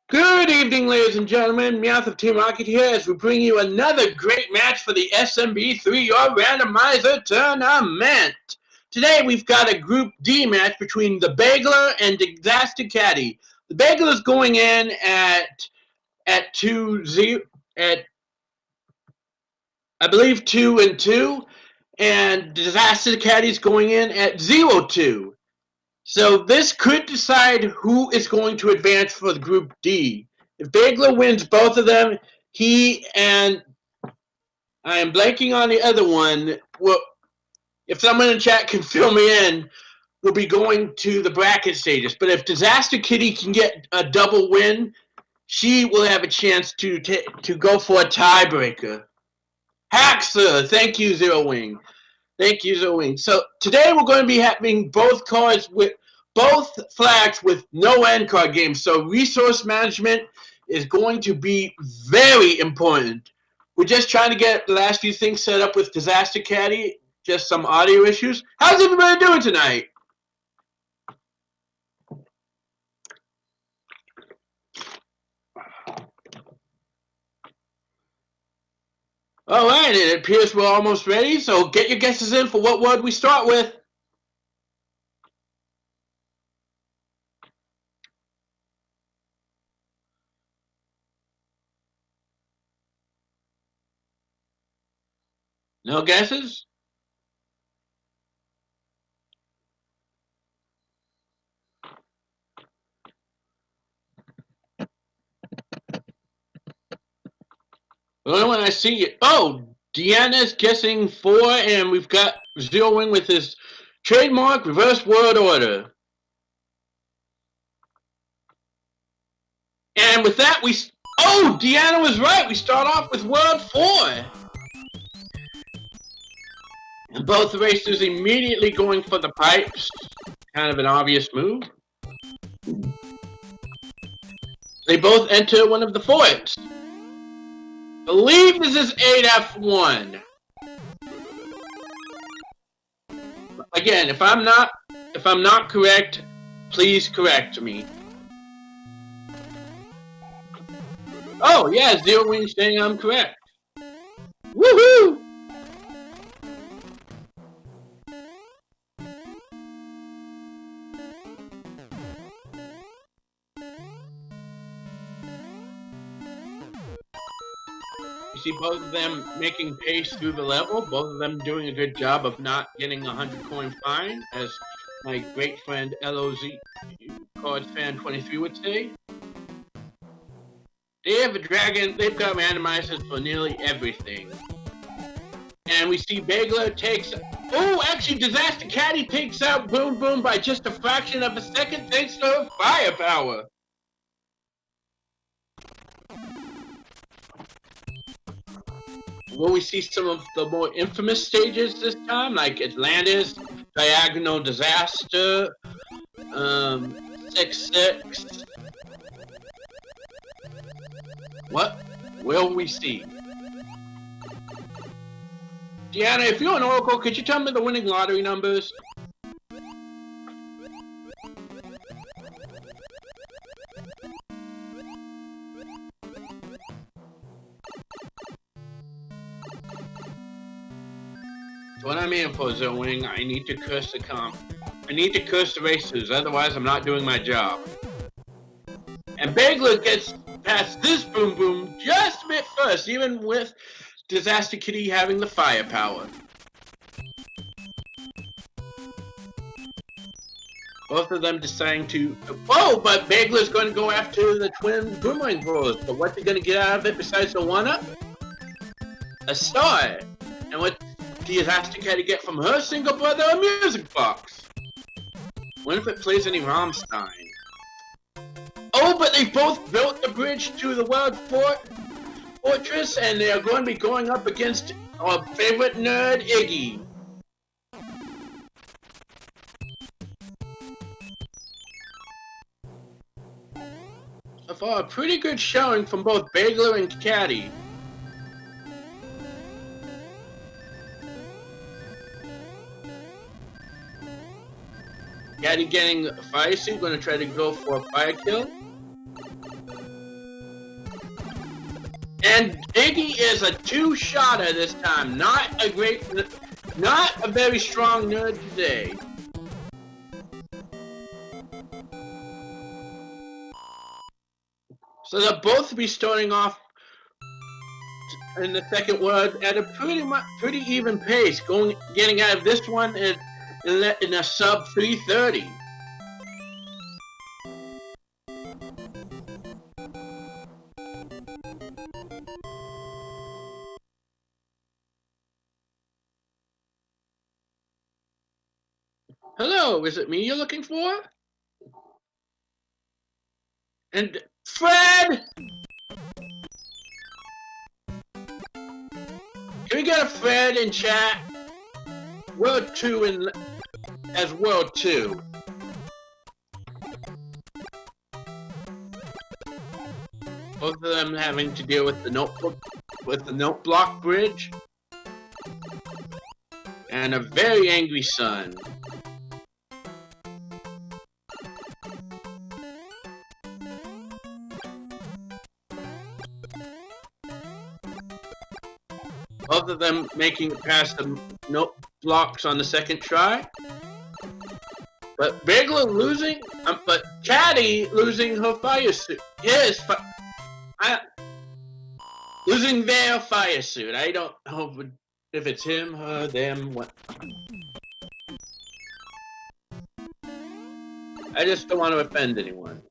Good evening, ladies and gentlemen. Meowth of Team Rocket here as we bring you another great match for the SMB3 Randomizer tournament. Today we've got a Group D match between the Bagler and DisasterKatti. The Bagler is going in at 2-0 at I believe 2-2, and DisasterKatti is going in at 0-2. So this could decide who is going to advance for the Group D. If Bagler wins both of them, he and I am blanking on the other one. Well, if someone in chat can fill me in, will be going to the bracket stages. But if DisasterKatti can get a double win, she will have a chance to go for a tiebreaker. Haxer, thank you, Zero Wing. Thank you, Zero Wing. So today we're going to be having both cards with both flags with no end card games. So resource management is going to be very important. We're just trying to get the last few things set up with DisasterKatti. Just some audio issues. How's everybody doing tonight? All right, it appears we're almost ready. So get your guesses in for what word we start with. No guesses? The only one I see it. Oh, Deanna's guessing 4, and we've got Zero Wing with his trademark reverse word order. And with that, oh, Deanna was right. We start off with word 4. And both racers immediately going for the pipes. Kind of an obvious move. They both enter one of the forts. I believe this is 8F1. Again, if I'm not correct, please correct me. Oh yeah, Zero Wing saying I'm correct. Woohoo! You see both of them making pace through the level, both of them doing a good job of not getting a 100 coin fine, as my great friend LOZ Cards Fan 23 would say. They have a dragon, they've got randomizers for nearly everything. And we see Bagler takes, oh, actually DisasterKatti takes out Boom Boom by just a fraction of a second thanks to her firepower. Will we see some of the more infamous stages this time, like Atlantis, Diagonal Disaster, 6-6? What will we see? Deanna, if you're an oracle, could you tell me the winning lottery numbers? What I'm in for, Zero Wing, I need to curse the comp. I need to curse the racers, otherwise I'm not doing my job. And Bagler gets past this Boom Boom just a bit first, even with DisasterKatti having the firepower. Both of them deciding to... Oh, but Bagler's going to go after the twin boomerang throwers. But what's he going to get out of it besides the 1-up? A star. And what DisasterKatti get from her single brother? A music box. What if it plays any Rammstein? Oh, but they both built the bridge to the World Fortress, and they are going to be going up against our favorite nerd, Iggy. So far, a pretty good showing from both Bagler and Katti. Katti getting a fire suit, going to try to go for a fire kill. And Diggy is a two-shotter this time. Not a very strong nerd today. So they'll both be starting off in the second world at a pretty even pace, getting out of this one in a sub 330. Hello, is it me you're looking for? And Fred! Can we get a Fred in chat? World 2 as World 2. Both of them having to deal with the note block bridge. And a very angry son. Both of them making it past the note blocks on the second try. But Bagler losing, but Caddy losing her fire suit. Losing their fire suit. I don't know if it's him, her, them, what. I just don't want to offend anyone.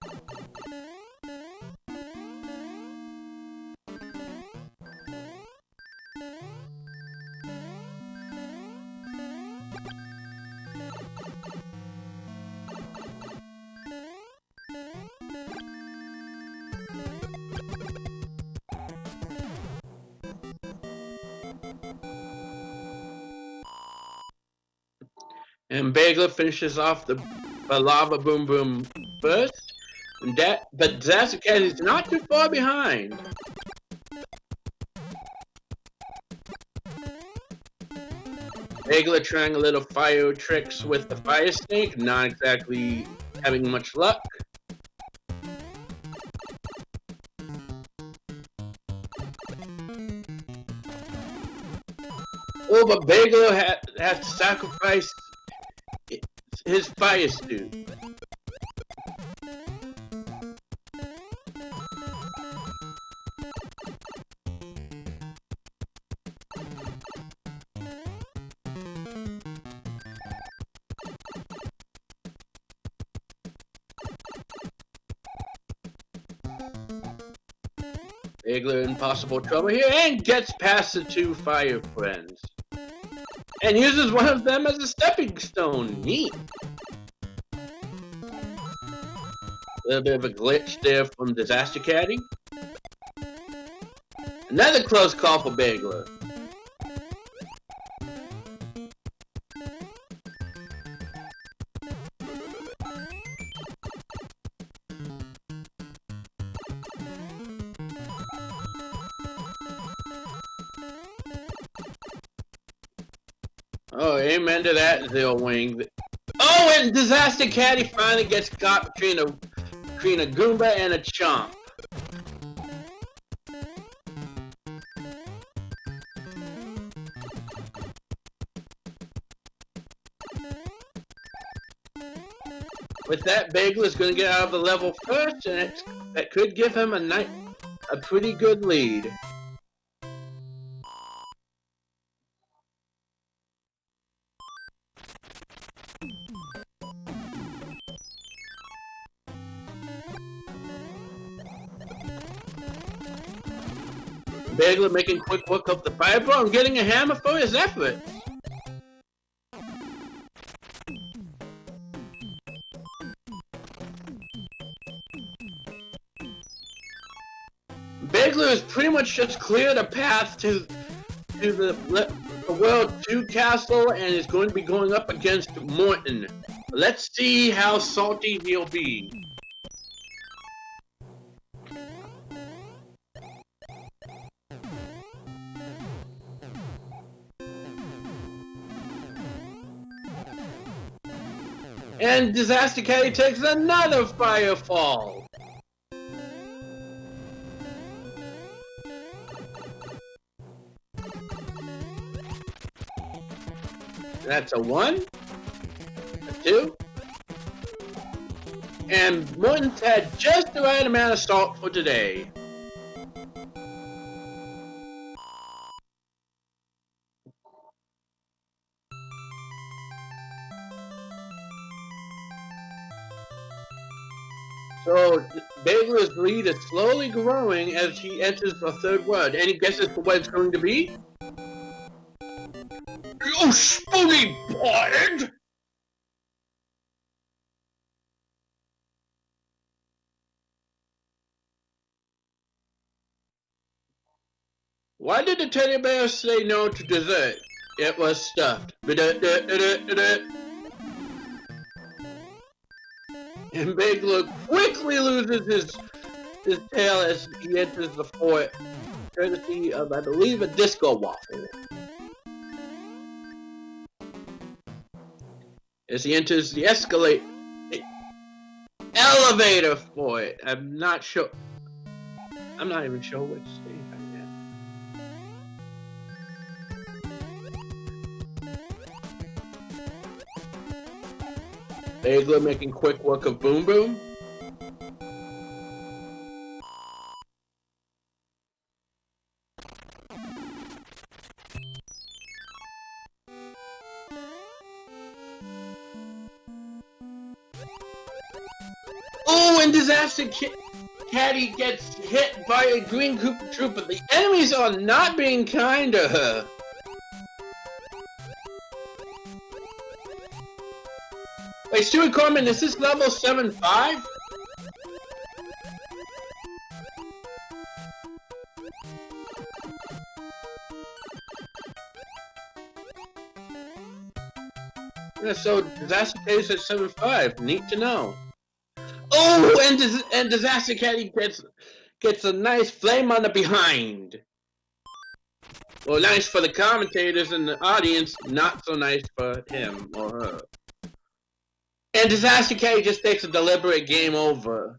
And Bagler finishes off the lava boom boom first, but DisasterKatti is not too far behind. Bagler trying a little fire tricks with the fire snake, not exactly having much luck. Oh, but Bagler has to sacrifice his fire suit. Bagler in possible trouble here and gets past the two fire friends. And uses one of them as a stepping stone. Neat. A little bit of a glitch there from DisasterKatti. Another close call for Bagler. Oh, amen to that, Zero Wing. Oh, and DisasterKatti finally gets caught between a Goomba and a Chomp. With that, Bagler's going to get out of the level first, and that could give him a pretty good lead. Bagler making quick work of the fireball and getting a hammer for his efforts. Bagler has pretty much just cleared a path to the World 2 castle and is going to be going up against Morton. Let's see how salty he'll be. And DisasterKatti takes another firefall. That's a 1, a 2. And Morton's had just the right amount of salt for today. So Bagler's lead is slowly growing as he enters the third word. Any guesses for what it's going to be? You spooky bird! Why did the teddy bear say no to dessert? It was stuffed. And Bagler quickly loses his tail as he enters the fort, courtesy of, I believe, a disco waffle. As he enters the elevator fort. I'm not sure. I'm not even sure which stage I'm at. Bagler making quick work of Boom Boom. Oh, and DisasterKatti gets hit by a green Koopa Troopa. The enemies are not being kind to her. Wait, Stewie Corman, is this level 7-5? Yeah, so DisasterKatti's at 7-5. Neat to know. Oh, and DisasterKatti gets a nice flame on the behind. Well, nice for the commentators and the audience, not so nice for him or her. And DisasterKatti just takes a deliberate game over.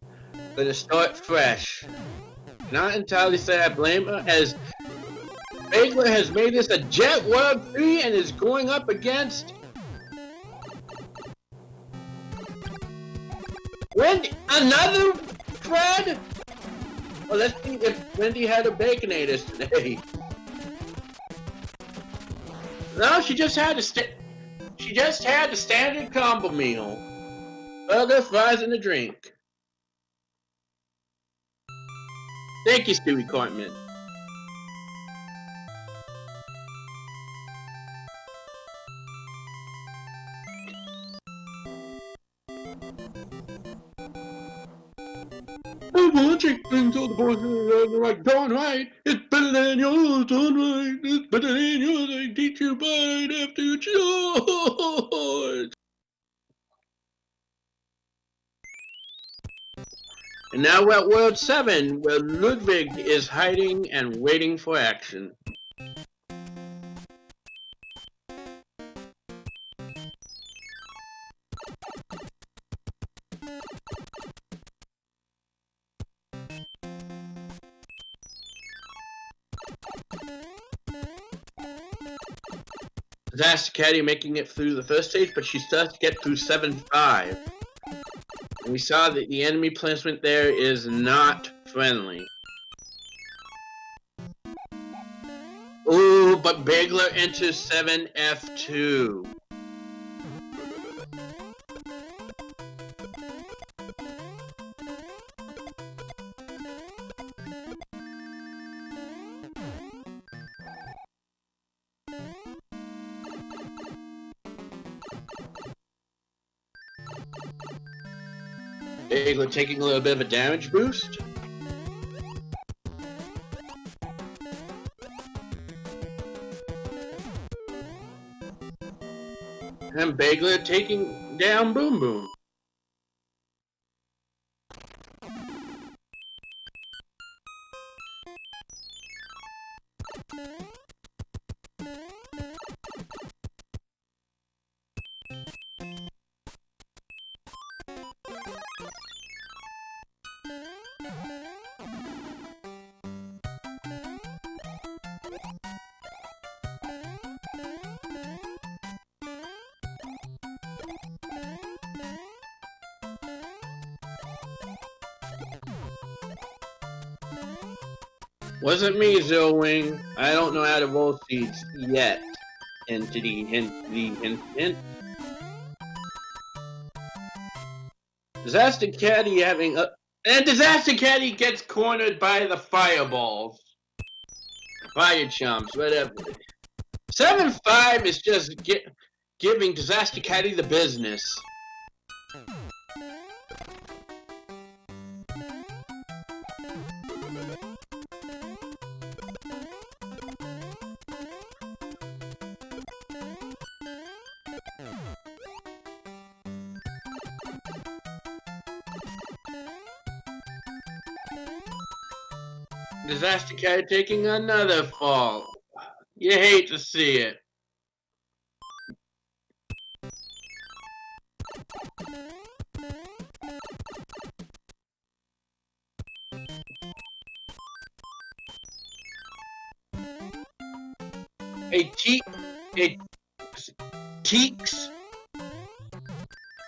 Gonna start fresh. Not entirely say I blame her, as Bagler has made this a Jet World 3 and is going up against Wendy. Another Fred? Well, let's see if Wendy had a Baconator today. No, she just had the standard combo meal. Burger, fries, and a drink. Thank you, Stewie Cartman. I want to take things all the boys are like, darn right, it's better than yours, darn right, it's better than yours, I teach you right after you yours. And now we're at World 7, where Ludwig is hiding and waiting for action. DisasterKatti making it through the first stage, but she starts to get through 7-5. And we saw that the enemy placement there is not friendly. Ooh, but Bagler enters 7F2. Bagler taking a little bit of a damage boost. And Bagler taking down Boom Boom. Wasn't me, Zillwing. I don't know how to roll seeds yet. Entity, hint. DisasterKatti having a... And DisasterKatti gets cornered by the fireballs. Fire chumps, whatever. 7-5 is just giving DisasterKatti the business. DisasterKatti taking another fall. You hate to see it. Teaks.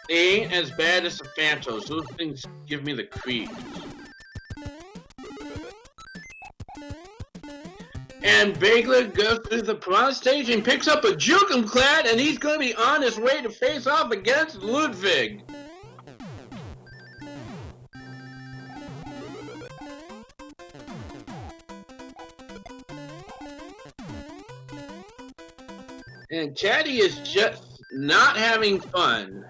They ain't as bad as the Phantoms. Those things give me the creeps. And Bagler goes through the Piranha stage and picks up a Jukenclad, and he's going to be on his way to face off against Ludwig. And Caddy is just not having fun.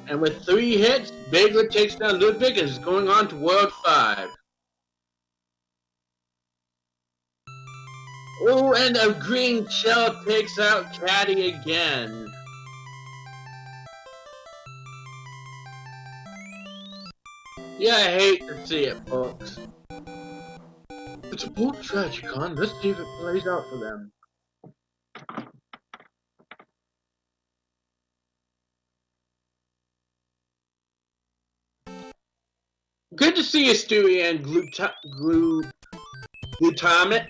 And with 3 hits, Bagler takes down Ludwig and is going on to World 5. Oh, and a green shell takes out Caddy again. Yeah, I hate to see it, folks. It's a bold strategy, Con. Let's see if it plays out for them. Good to see you, Stewie and Glutamic.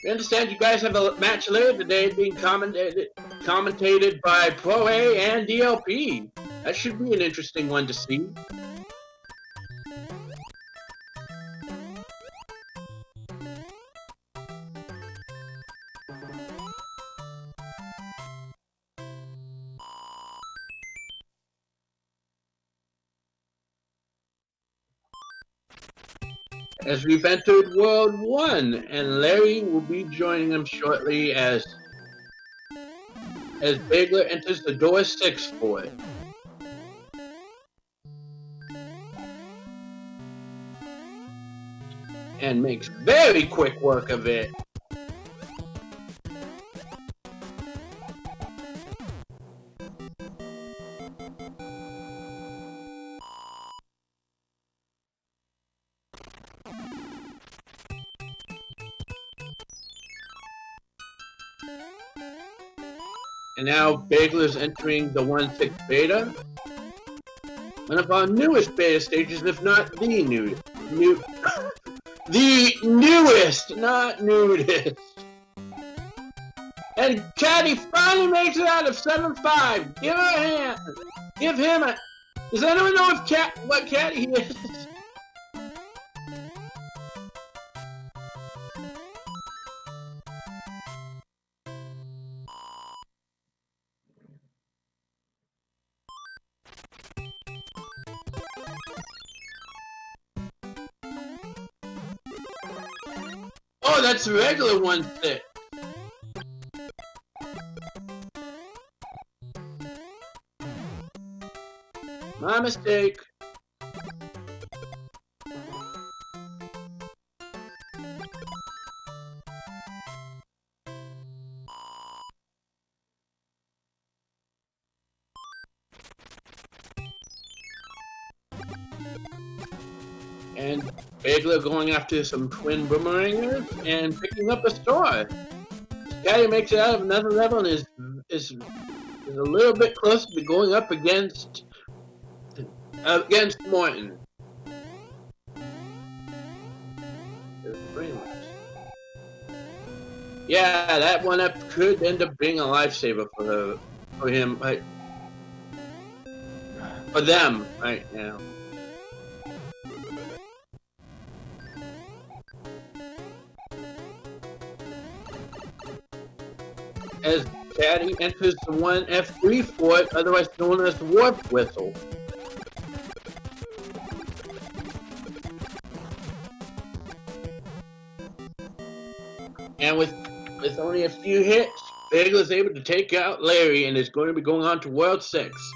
We understand you guys have a match later today being commentated by Pro A and DLP. That should be an interesting one to see. As we've entered World 1, and Larry will be joining them shortly as Bagler enters the door 6 for it. And makes very quick work of it. And now Bagler's entering the 1/6 beta. One of our newest beta stages, if not the the newest, not nudist. And Caddy finally makes it out of 7-5. Give her a hand. Give him a... Does anyone know what Caddy is? Oh, that's a regular 1/6. My mistake. And Bagler going after some twin boomerangers and picking up a star. Caddy makes it out of another level and is a little bit closer to going up against Morton. Yeah, that one up could end up being a lifesaver for him, right? For them, right now. As Caddy enters the 1F3 fort, otherwise known as the Warp Whistle. And with only a few hits, Bagler is able to take out Larry and is going to be going on to World 6.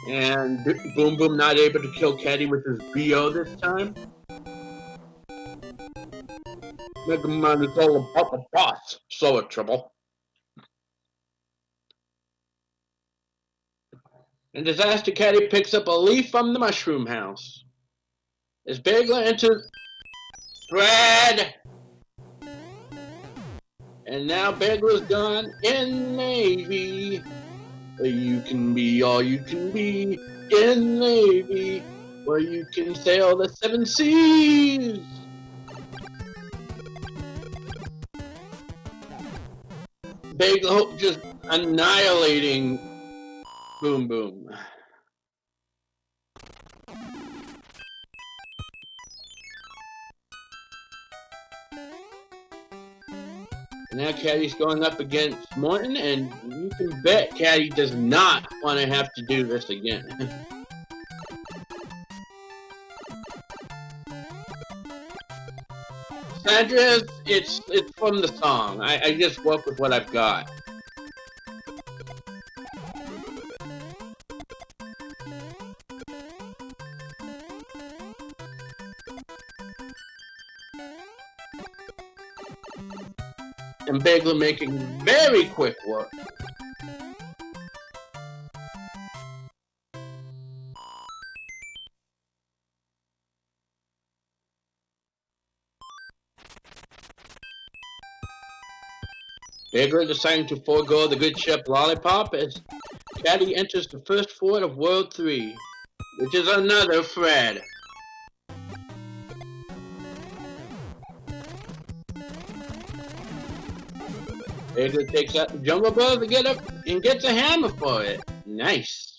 And Boom Boom not able to kill Caddy with his BO this time. Mega Man is all about the boss, so a trouble. And DisasterKatti picks up a leaf from the mushroom house. As Bagler enters Fred! And now Bagler's gone in Navy. You can be all you can be in Navy, where you can sail the 7 seas. Bagler just annihilating Boom Boom. And now Caddy's going up against Morton, and you can bet Caddy does not want to have to do this again. Sandra, it's from the song. I just work with what I've got. And Bagler making very quick work. Bagler deciding to forego the good ship Lollipop as Caddy enters the first fort of World 3, which is another Fred. Bagler takes out the Jungle Ball to get up and gets a hammer for it. Nice.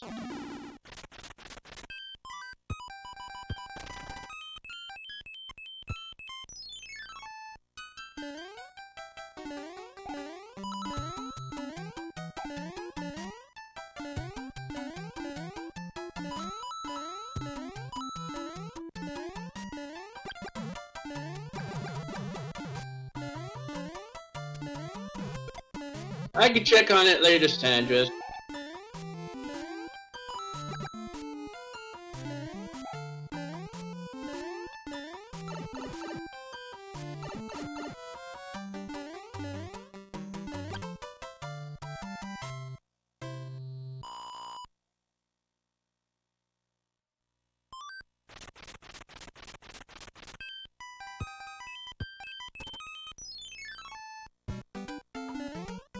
I can check on it later, Sandra.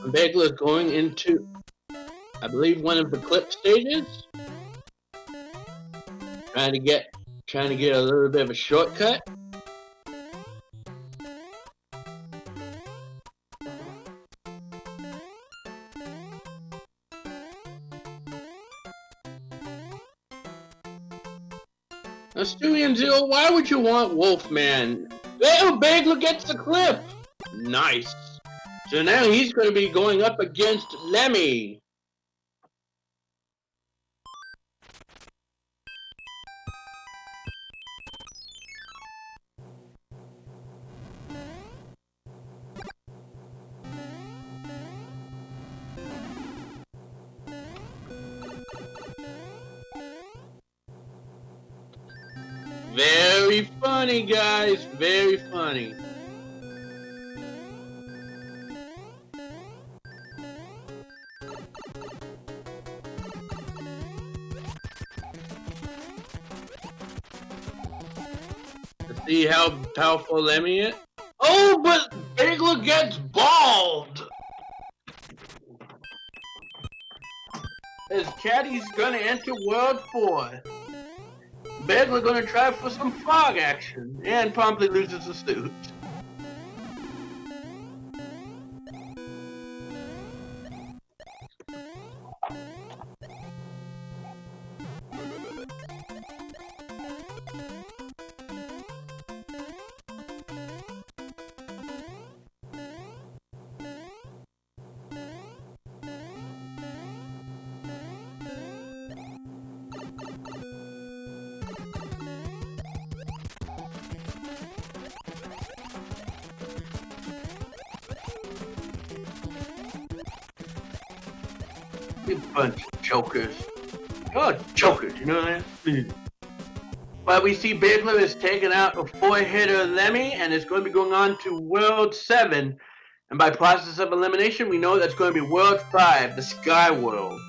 Bagler is going into, I believe, one of the clip stages. Trying to get a little bit of a shortcut. Now, Stewie and Zero, why would you want Wolfman? Oh, Bagler gets the clip! Nice. So now he's going to be going up against Lemmy. Very funny, guys. Very funny. See how powerful Lemmy is? Oh, but Bagler gets bald! As Caddy's gonna enter World 4. Bagler gonna try for some frog action and promptly loses the suit. You bunch of jokers. Oh, jokers, you know that? But we see Bagler is taking out a 4-hitter Lemmy and is going to be going on to World 7. And by process of elimination, we know that's going to be World 5, the Sky World.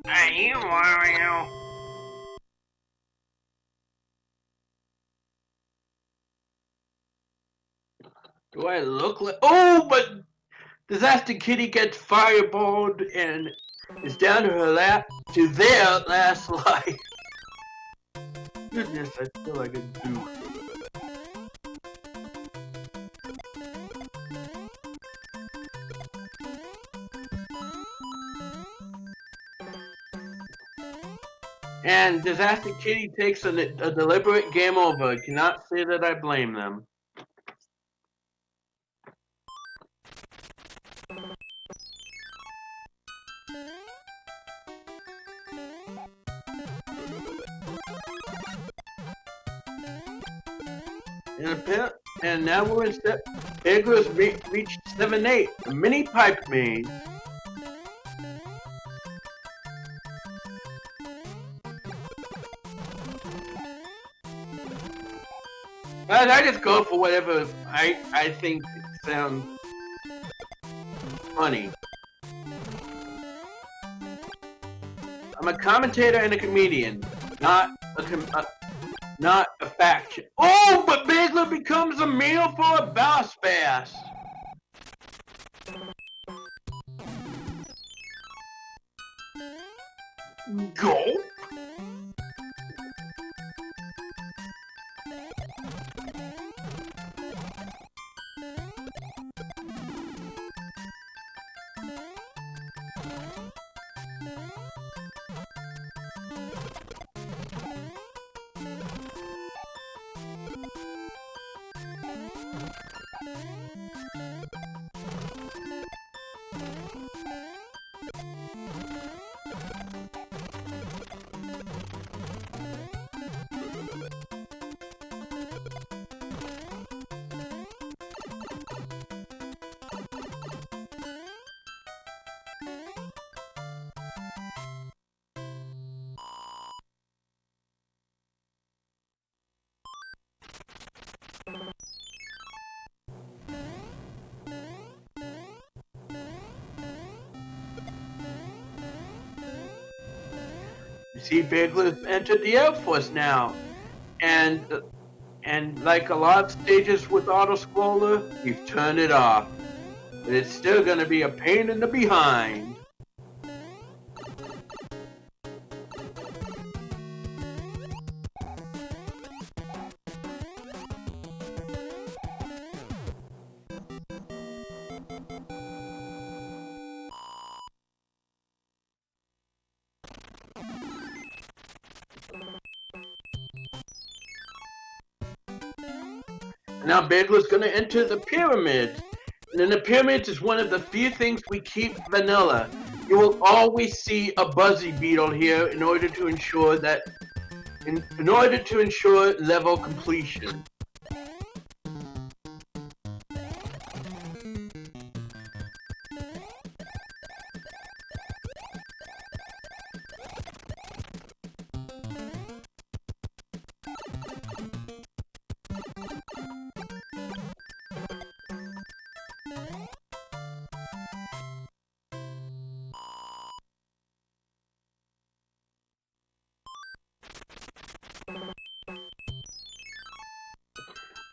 Are you Wario? Do I look like... Oh, but DisasterKatti gets fireballed and is down to their last life. Goodness, I feel like a goof. And DisasterKatti takes a deliberate game over. Cannot say that I blame them. And now we're in step. Bagler's reached 7-8. A mini pipe main. I just go for whatever I think sounds funny. I'm a commentator and a comedian, not a faction. Oh, but Bagler becomes a meal for a boss bass. Go. You see, Bagler's entered the Air Force now, and like a lot of stages with Auto Scroller, we've turned it off, but it's still gonna be a pain in the behind. Now Bagler's gonna enter the pyramids. And in the pyramids is one of the few things we keep vanilla. You will always see a buzzy beetle here in order to ensure that in order to ensure level completion.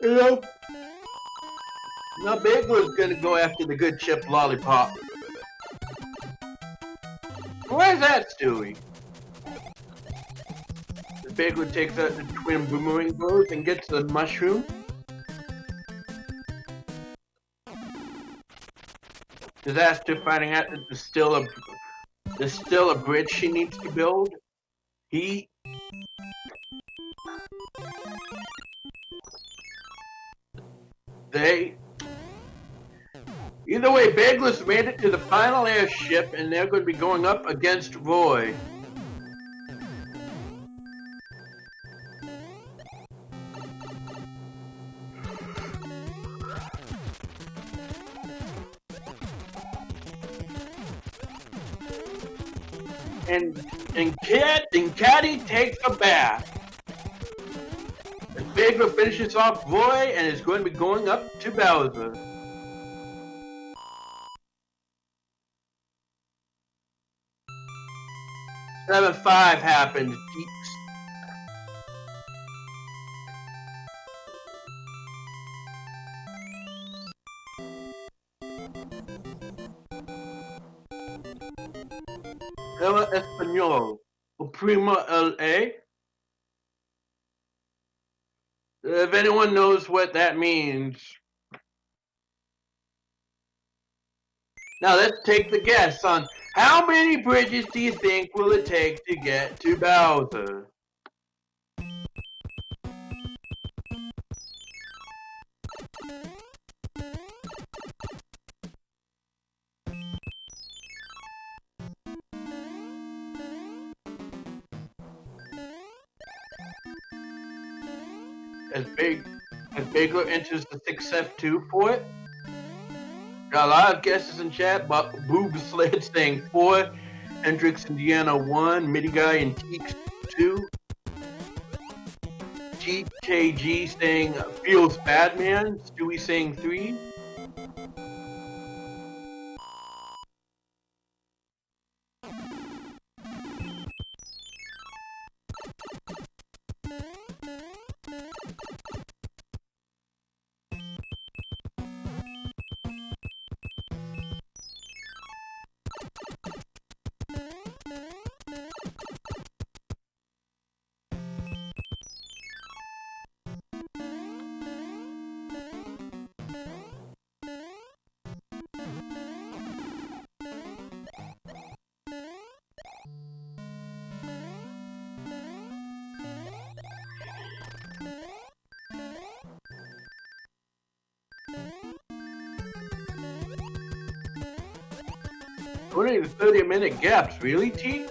Nope. Now Bagler's gonna go after the good chip lollipop. Where's that, Stewie? The Bagler takes out the twin boomerang bows and gets the mushroom. Disaster finding out that there's still a bridge she needs to build. Either way, Bagler's made it to the final airship, and they're going to be going up against Roy. And Caddy takes a bath. As Bagler finishes off Roy and is going to be going up to Bowser. $7-5 happened, geeks. Habla español. O primo LA. If anyone knows what that means. Now let's take the guess on how many bridges do you think will it take to get to Bowser? As Bagler enters the 6F2 for it. Got a lot of guesses in chat, but Boob Sled saying 4, Hendrix Indiana 1, Midigai and Teeks 2, GKG saying Feels Bad Man, Stewie saying 3. Only the 30-minute gaps, really, T?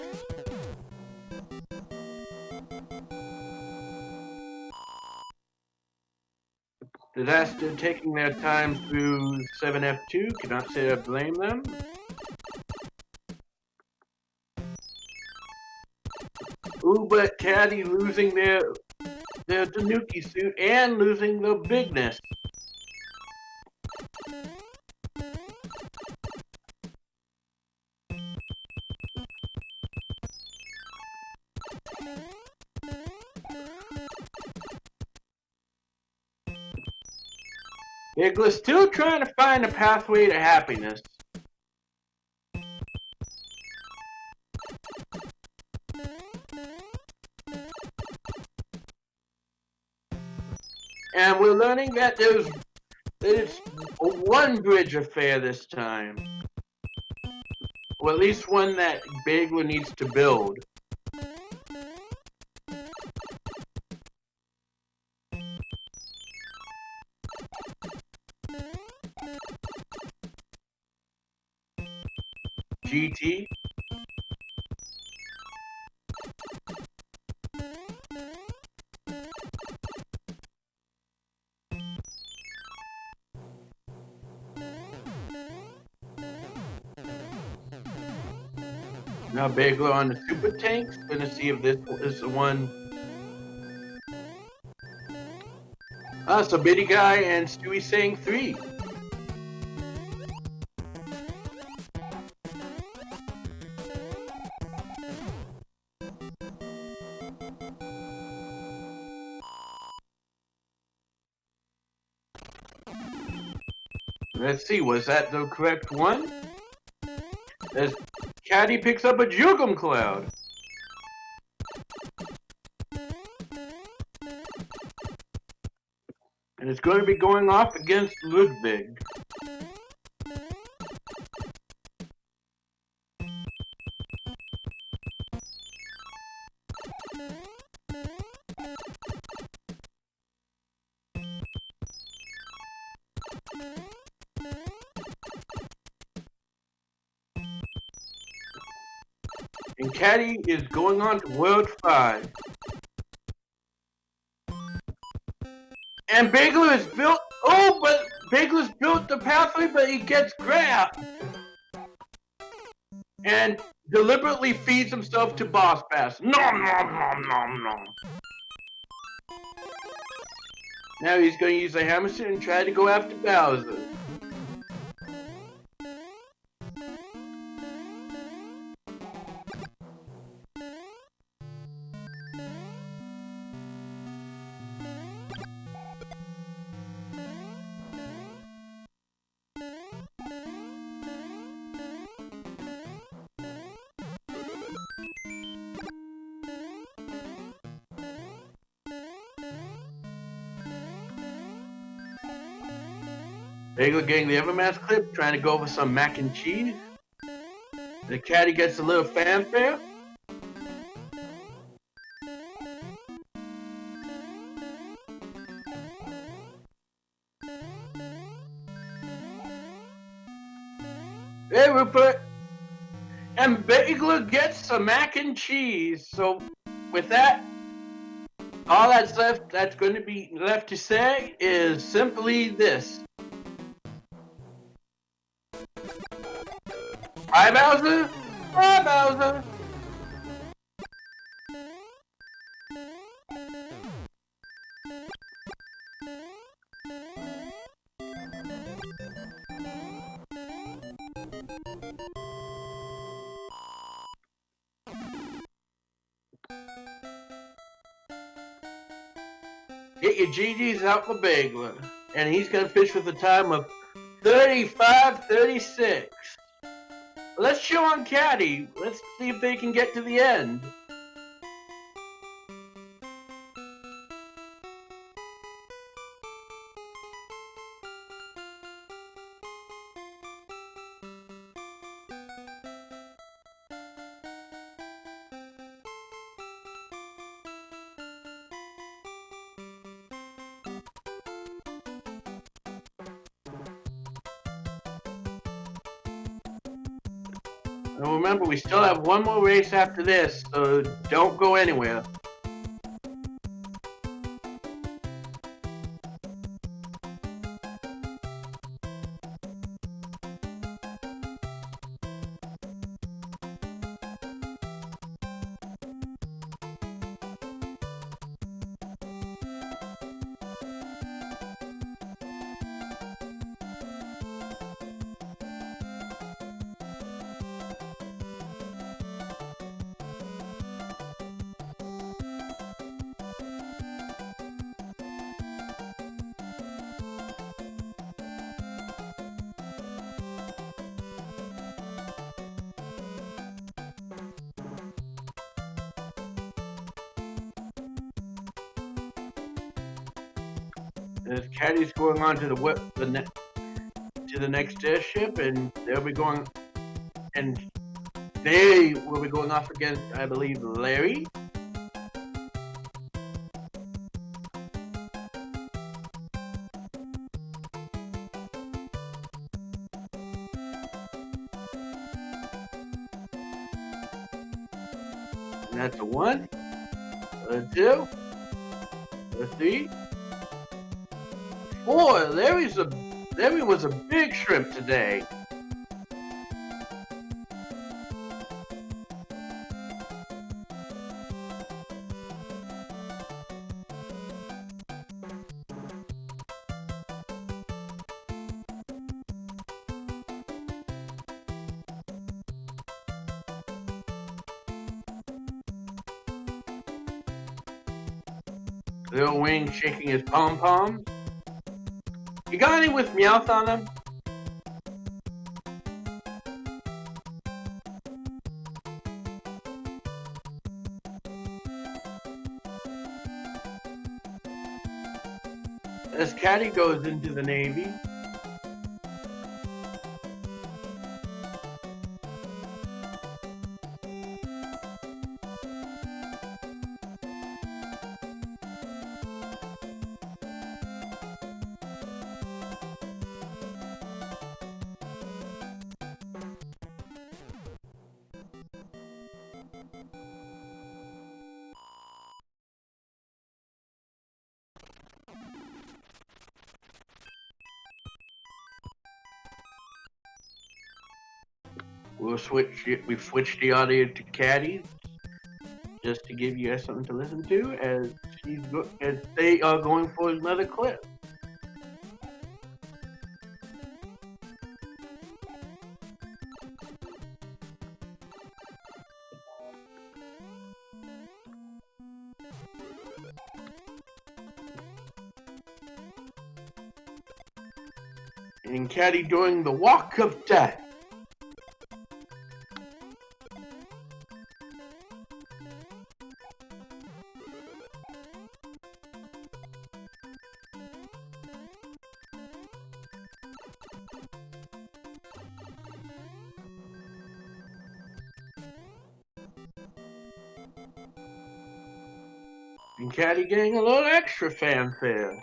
Disaster taking their time through 7F2, cannot say I blame them. Ooh, but Caddy losing their Tanuki suit and losing the bigness. Bagler's still trying to find a pathway to happiness. And we're learning that it's a one bridge affair this time. Or at least one that Bagler needs to build. GT. Now Bagler on the super tanks. Gonna see if this is the one. So Bitty Guy and Stewie saying 3. Let's see, was that the correct one? As Caddy picks up a Jugum Cloud. And it's going to be going off against Ludwig. And Caddy is going on to World 5. And Bagler is built. Oh, but Bagler's built the pathway, but he gets grabbed. And deliberately feeds himself to Boss Pass. Nom nom nom nom nom. Now he's going to use a hammerset and try to go after Bowser. Bagler getting the Evermass clip, trying to go over some mac and cheese. The Caddy gets a little fanfare. Hey, Rupert! And Bagler gets some mac and cheese. So, with that, all that's going to be left to say is simply this. Hi, Bowser! Hi, Bowser! Get your GGs out for Bagler. And he's going to fish with a time of 35-36. Let's show on Caddy. Let's see if they can get to the end. And remember, we still have one more race after this, so don't go anywhere. As Caddy's going on to the next airship, and they'll be going, and they will be going off against, I believe, Larry. And that's a 1, a 2, a 3. 4. Larry was a big shrimp today. Little Wing shaking his pom-poms. You got any with Meowth on them? Caddy goes into the Navy. We've switched the audio to Caddy just to give you guys something to listen to as they are going for another clip. And Caddy doing the walk of death. And Caddy getting a little extra fanfare.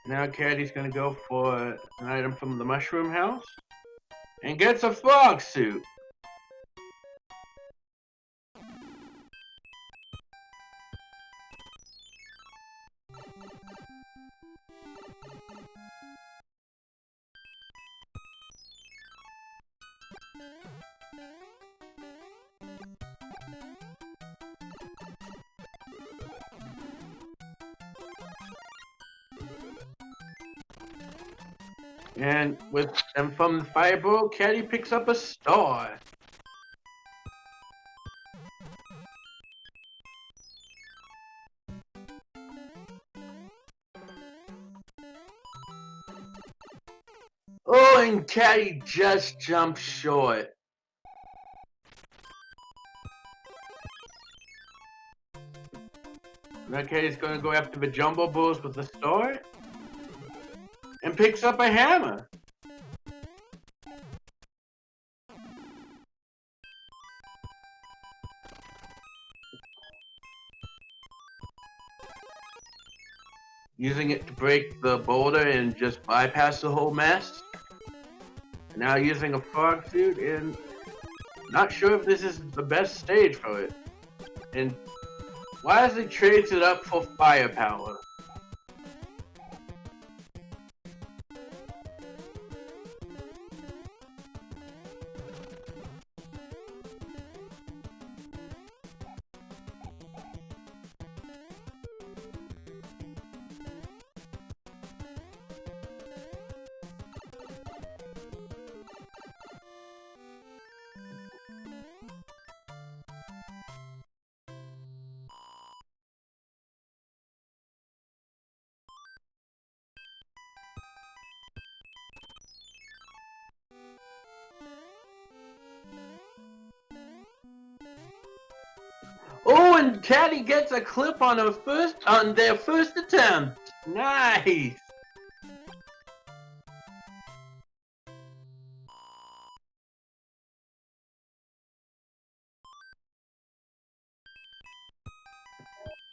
Now Caddy's gonna go for an item from the mushroom house and gets a frog suit. And from the fireball, Caddy picks up a star. Oh, and Caddy just jumped short. Now Caddy's gonna go after the Jumbo Bulls with the star and picks up a hammer. Using it to break the boulder and just bypass the whole mess. Now using a frog suit, and not sure if this is the best stage for it. And wisely trades it up for firepower. Oh, and Caddy gets a clip on their first attempt. Nice.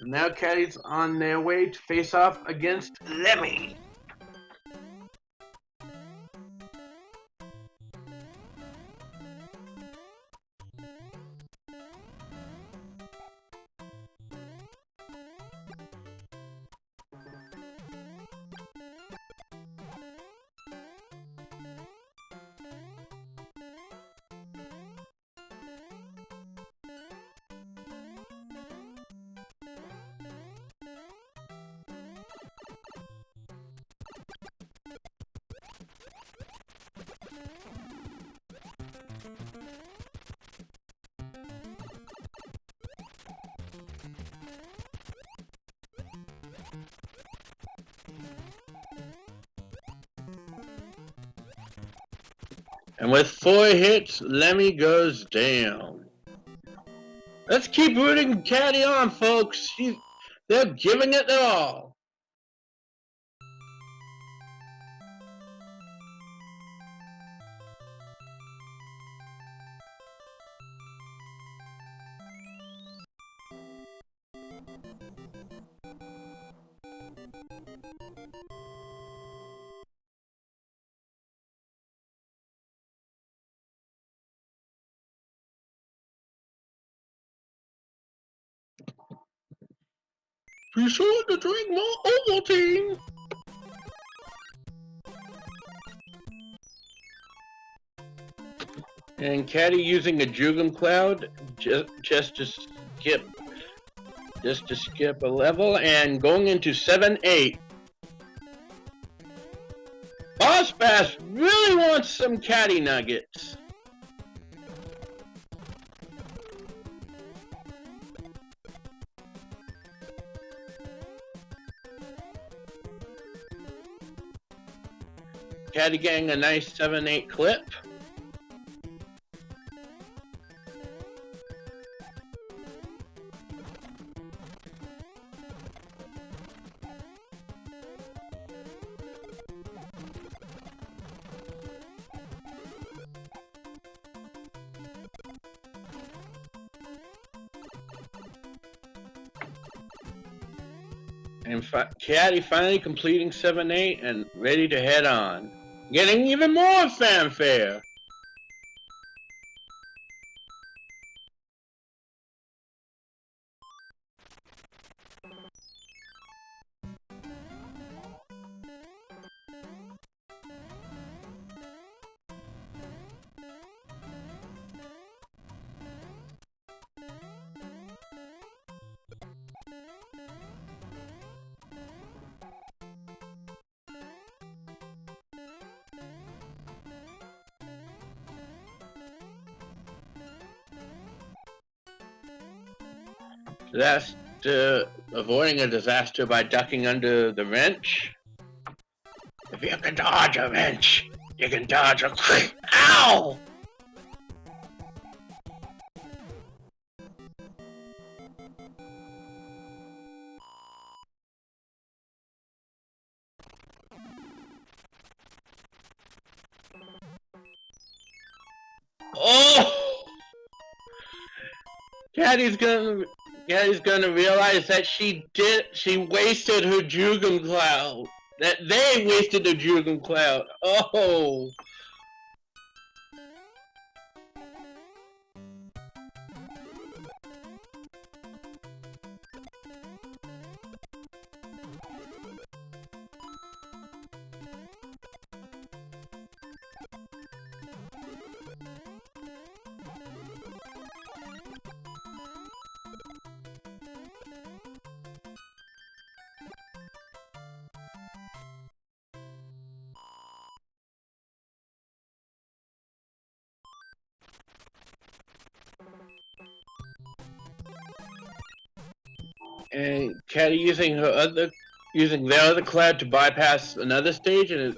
Now Caddy's on their way to face off against Lemmy. And with 4 hits, Lemmy goes down. Let's keep rooting Caddy on, folks. They're giving it their all. Be sure to drink more Ovaltine. And Caddy using a Jugum Cloud just to skip a level and going into 7-8. Boss Bass really wants some Caddy nuggets. Caddy getting a nice 7-8 clip. And Caddy finally completing 7-8 and ready to head on. Getting even more fanfare. That's avoiding a disaster by ducking under the wrench. If you can dodge a wrench, you can dodge a quick. Ow! Oh! Caddy's gonna realize that she wasted her Jugum Cloud. That they wasted the Jugum Cloud. Oh! And Caddy using their other cloud to bypass another stage, and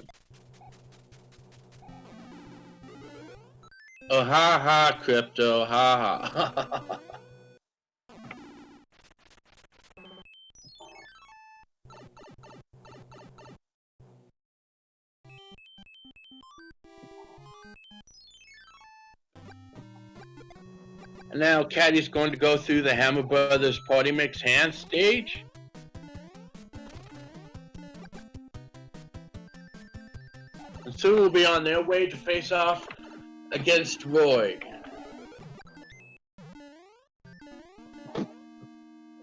oh ha ha, Crypto, ha ha. And now Caddy's going to go through the Hammer Brothers Party Mix Hand stage. And soon will be on their way to face off against Roy.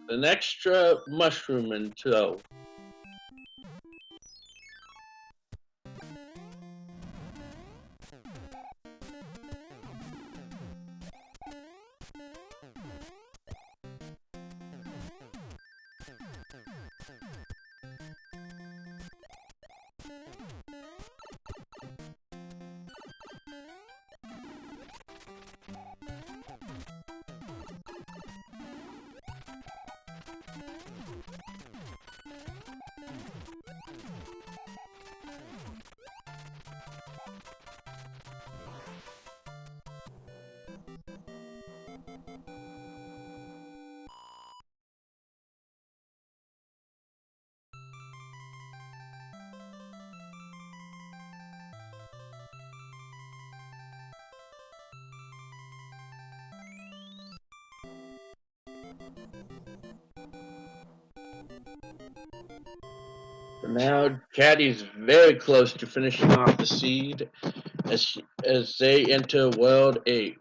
An extra mushroom in tow. So now Caddy's very close to finishing off the seed as they enter World 8.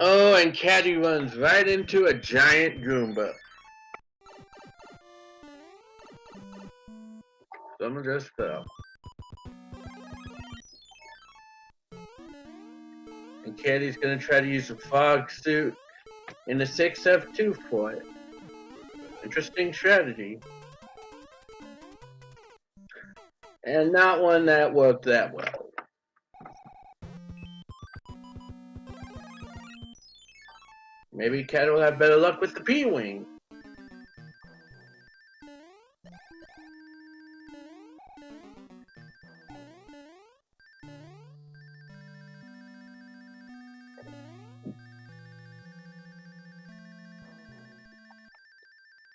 Oh, and Caddy runs right into a giant Goomba. Someone just fell. And Caddy's gonna try to use the fog suit in the 6F2 for it. Interesting strategy. And not one that worked that well. Maybe Caddy will have better luck with the P-Wing.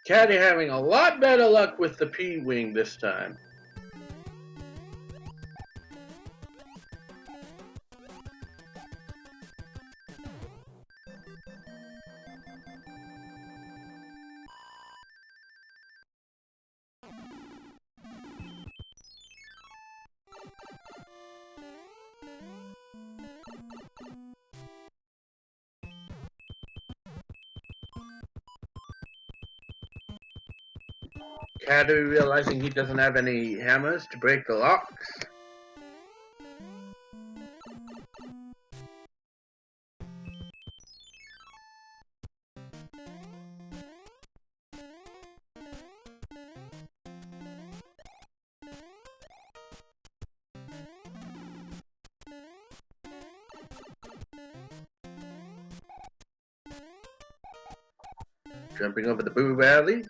Caddy having a lot better luck with the P-Wing this time. Caddy realizing he doesn't have any hammers to break the locks. Jumping over the Boo Valley.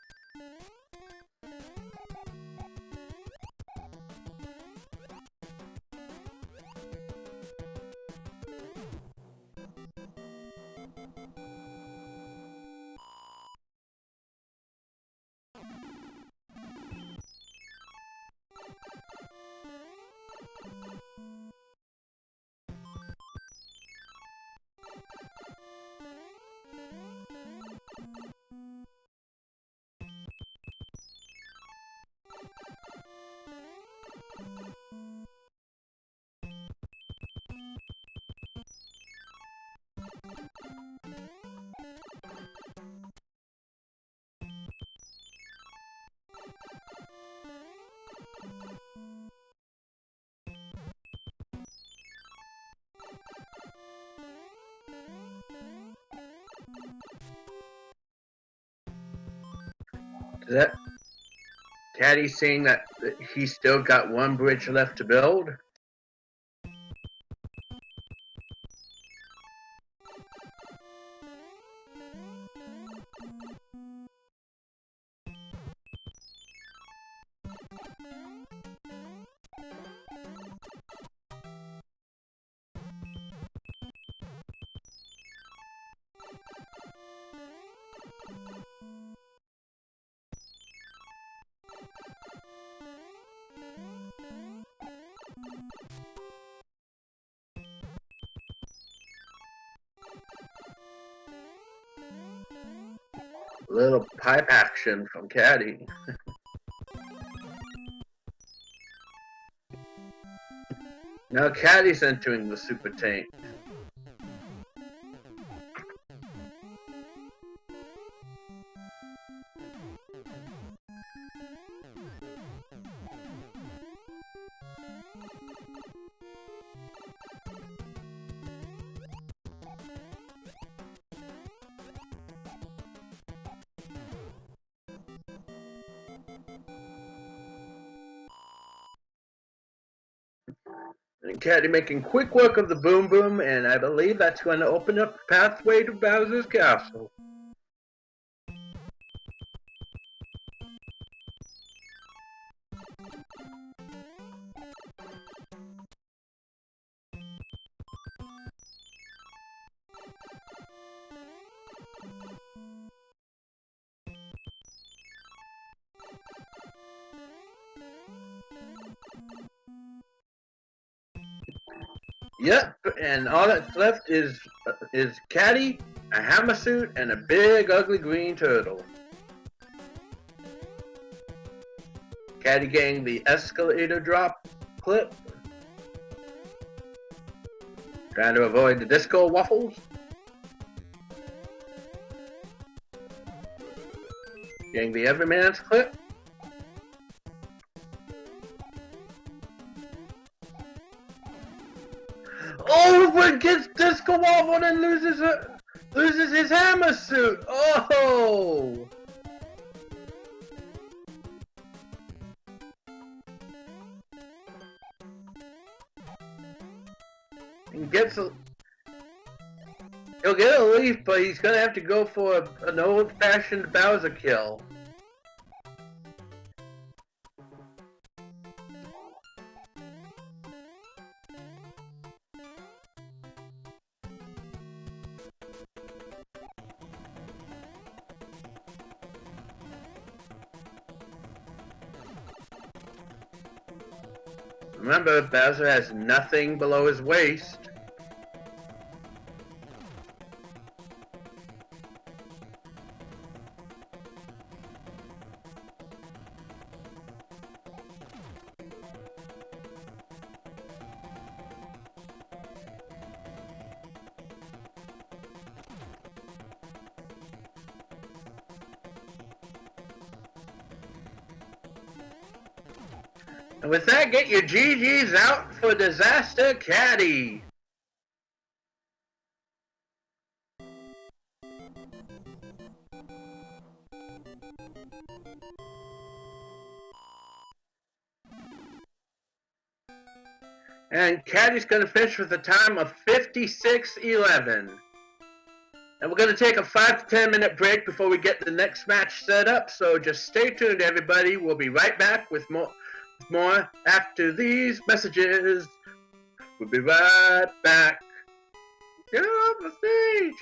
Is that Caddy saying that he's still got one bridge left to build? Little pipe action from Caddy. Now Caddy's entering the super tank. And Caddy making quick work of the Boom Boom, and I believe that's going to open up the pathway to Bowser's Castle. Yep, and all that's left is Caddy, a hammer suit, and a big ugly green turtle. Caddy getting the escalator drop clip. Trying to avoid the disco waffles. Getting the Everman's clip. Oh, but gets disco waffle and loses his hammer suit. Oh! And he'll get a leaf, but he's gonna have to go for an old-fashioned Bowser kill. Remember, Bowser has nothing below his waist. And with that, get your GGs out for DisasterKatti. And Caddy's going to finish with a time of 56:11. And we're going to take a 5 to 10 minute break before we get the next match set up. So just stay tuned, everybody. We'll be right back with more after these messages. We'll be right back. Get off the stage.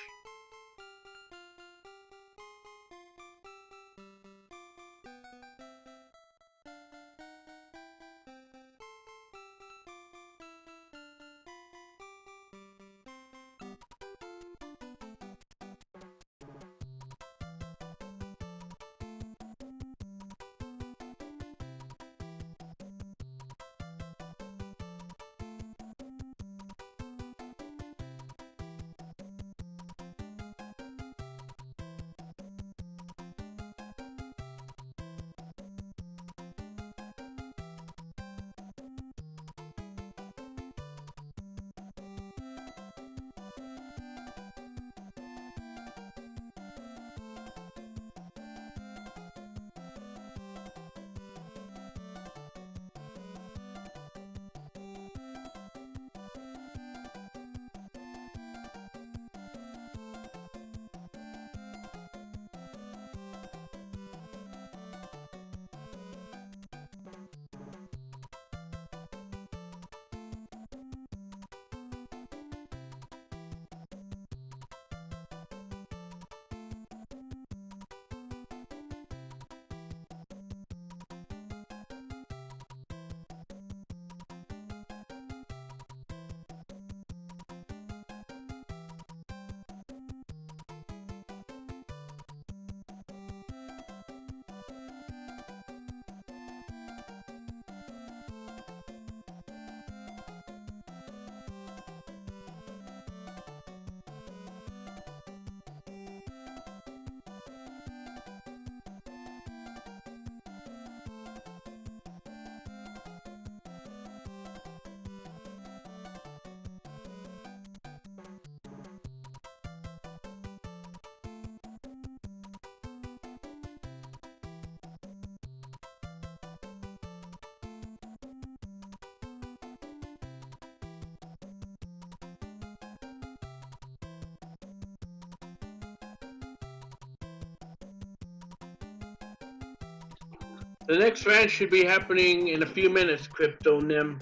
The next round should be happening in a few minutes, Crypto Nim.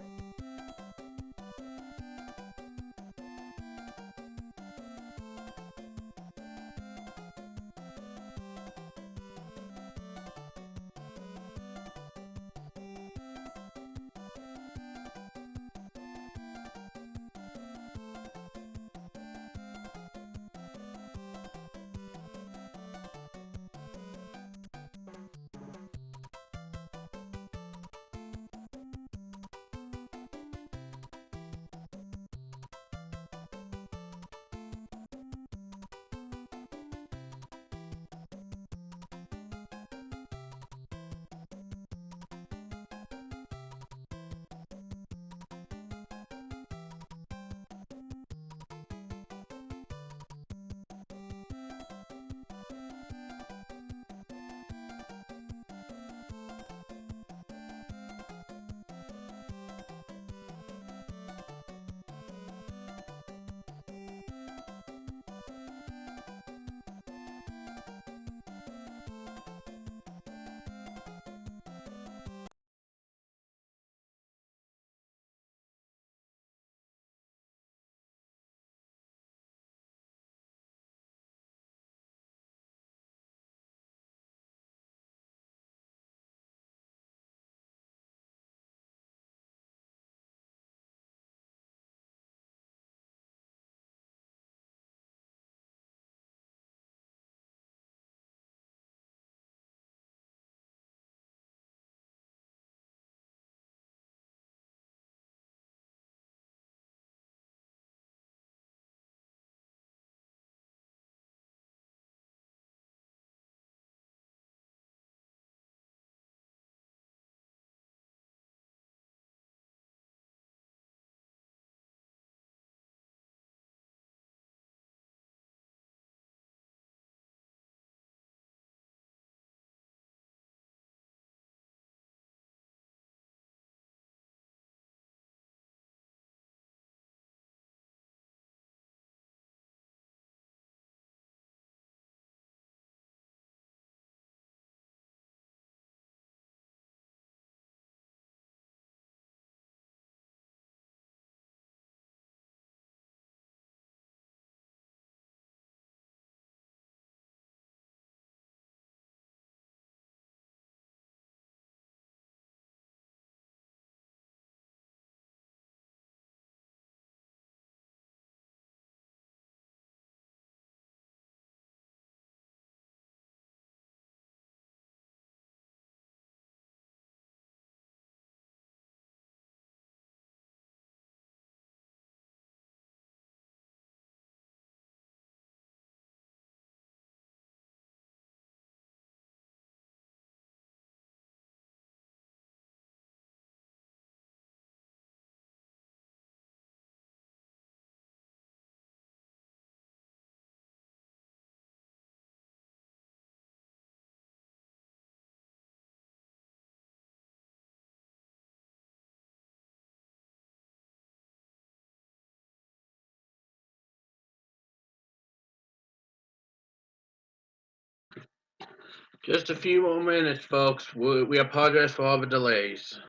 Just a few more minutes, folks. We apologize for all the delays.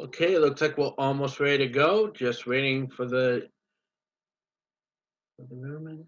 Okay, it looks like we're almost ready to go. Just waiting for the room.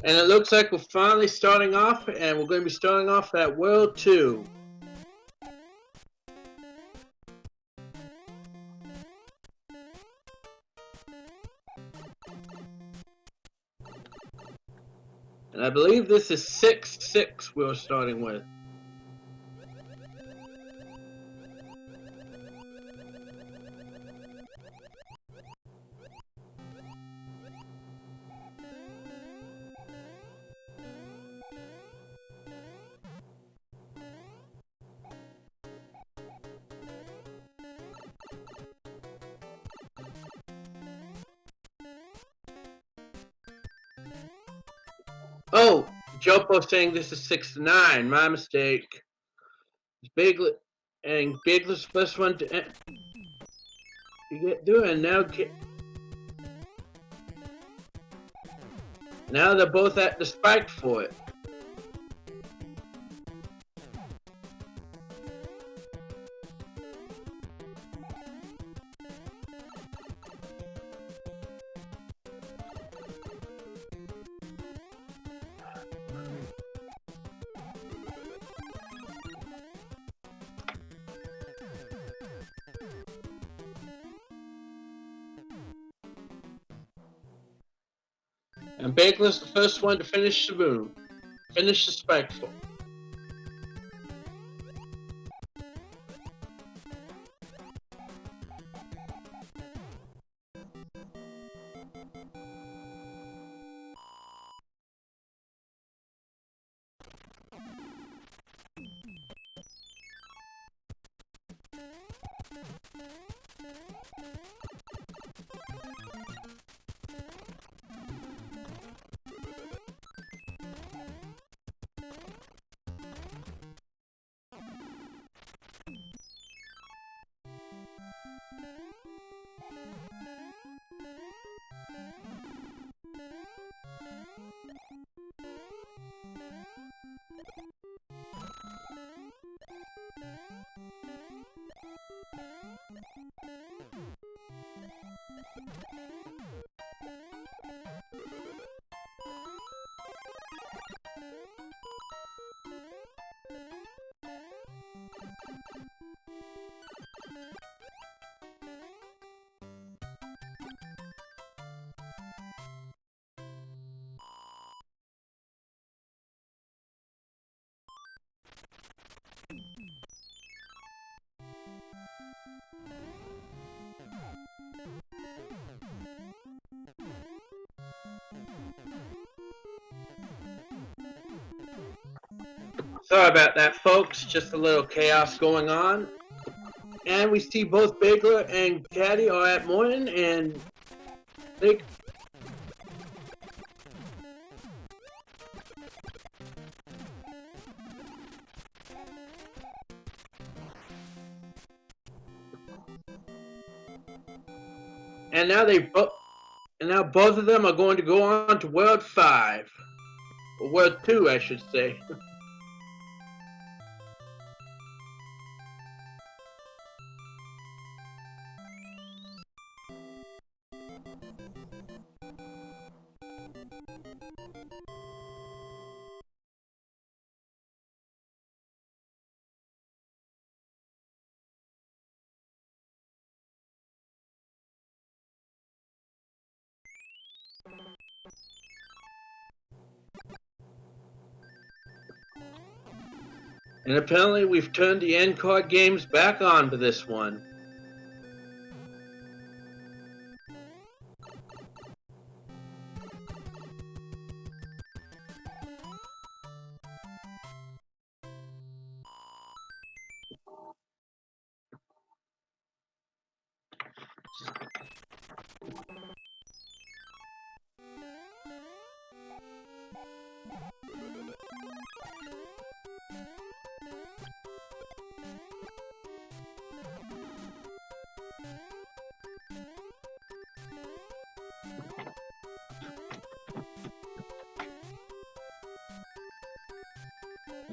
And it looks like we're finally starting off, and we're going to be starting off at World 2. And I believe this is 6-6 we're starting with. Oh, Jopo saying this is 6-9. My mistake. Bagler and Bagler's first one to get doing now. Now they're both at the spike for it. And Bagler's the first one to finish the boom. Finish the spike for. Sorry about that, folks. Just a little chaos going on. And we see both Bagler and Caddy are at morning, and they. And now both of them are going to go on to World 5. Or World 2, I should say. And apparently we've turned the end card games back on for this one.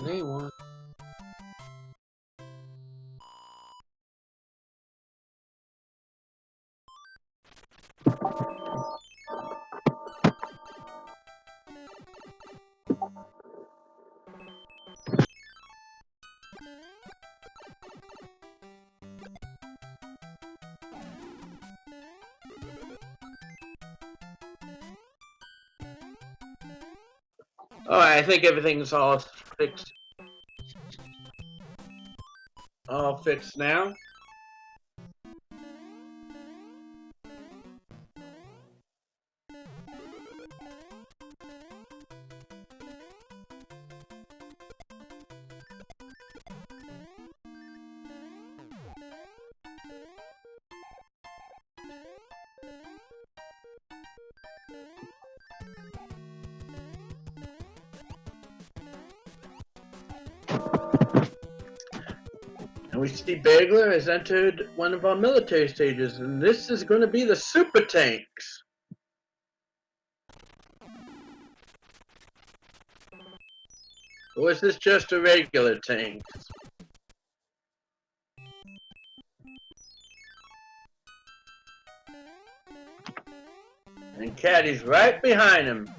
They won. Alright, I think everything's all fixed. All fixed now. And we see Bagler has entered one of our military stages, and this is going to be the super tanks. Or is this just a regular tank? And Caddy's right behind him.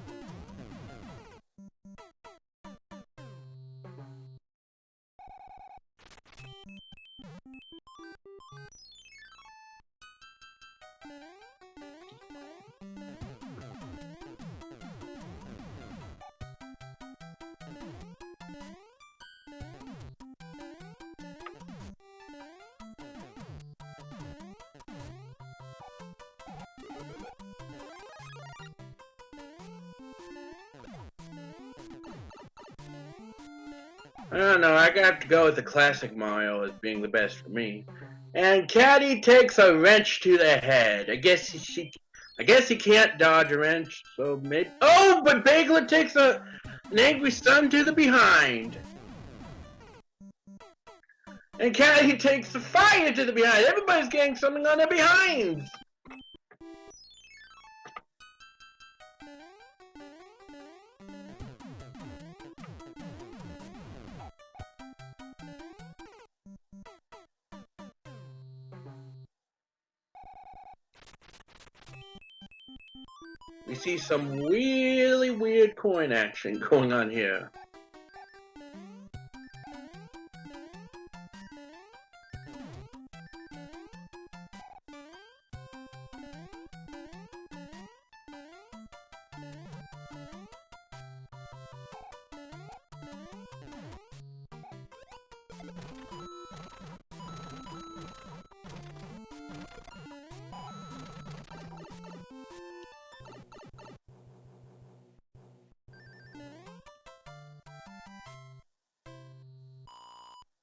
I don't know, I have to go with the classic Mario as being the best for me. And Caddy takes a wrench to the head. I guess he can't dodge a wrench, so maybe. Oh, but Bagler takes an angry stun to the behind. And Caddy takes the fire to the behind. Everybody's getting something on their behinds. We see some really weird coin action going on here.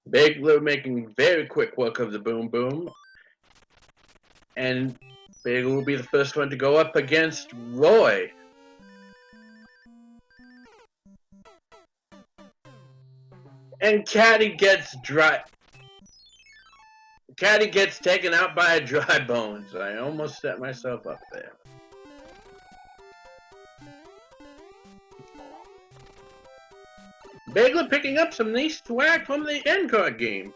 Bagler making very quick work of the Boom Boom. And Bagler will be the first one to go up against Roy. And Caddy gets taken out by a dry bones. I almost set myself up there. Bagler picking up some nice swag from the end card game.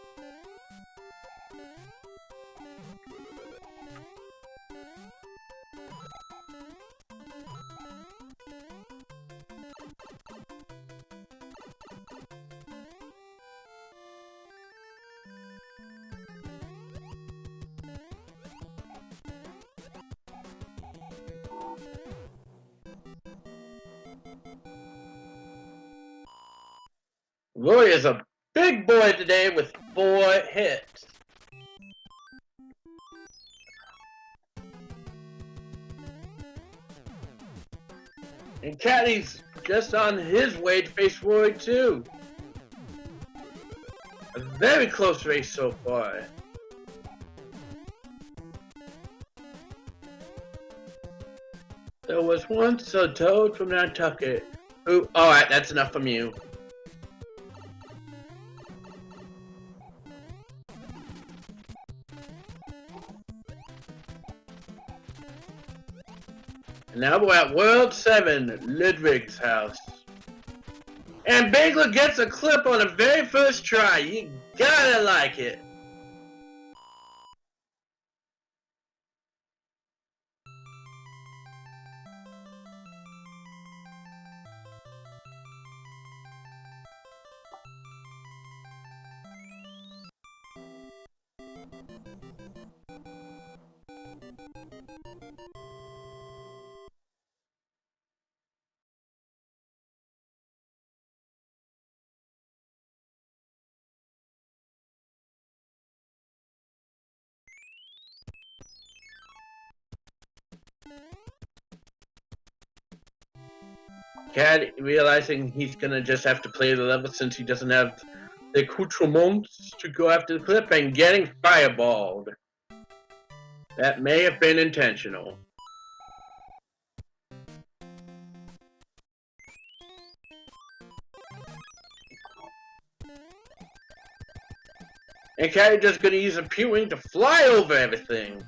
Roy is a big boy today with 4 hits. And Caddy's just on his way to face Roy too. A very close race so far. There was once a toad from Nantucket who... Alright, that's enough from you. Now we're at World 7, Ludwig's house. And Bagler gets a clip on the very first try. You gotta like it. Cat realizing he's gonna just have to play the level since he doesn't have the accoutrements to go after the clip and getting fireballed. That may have been intentional. And Cat just gonna use a P-Wing to fly over everything.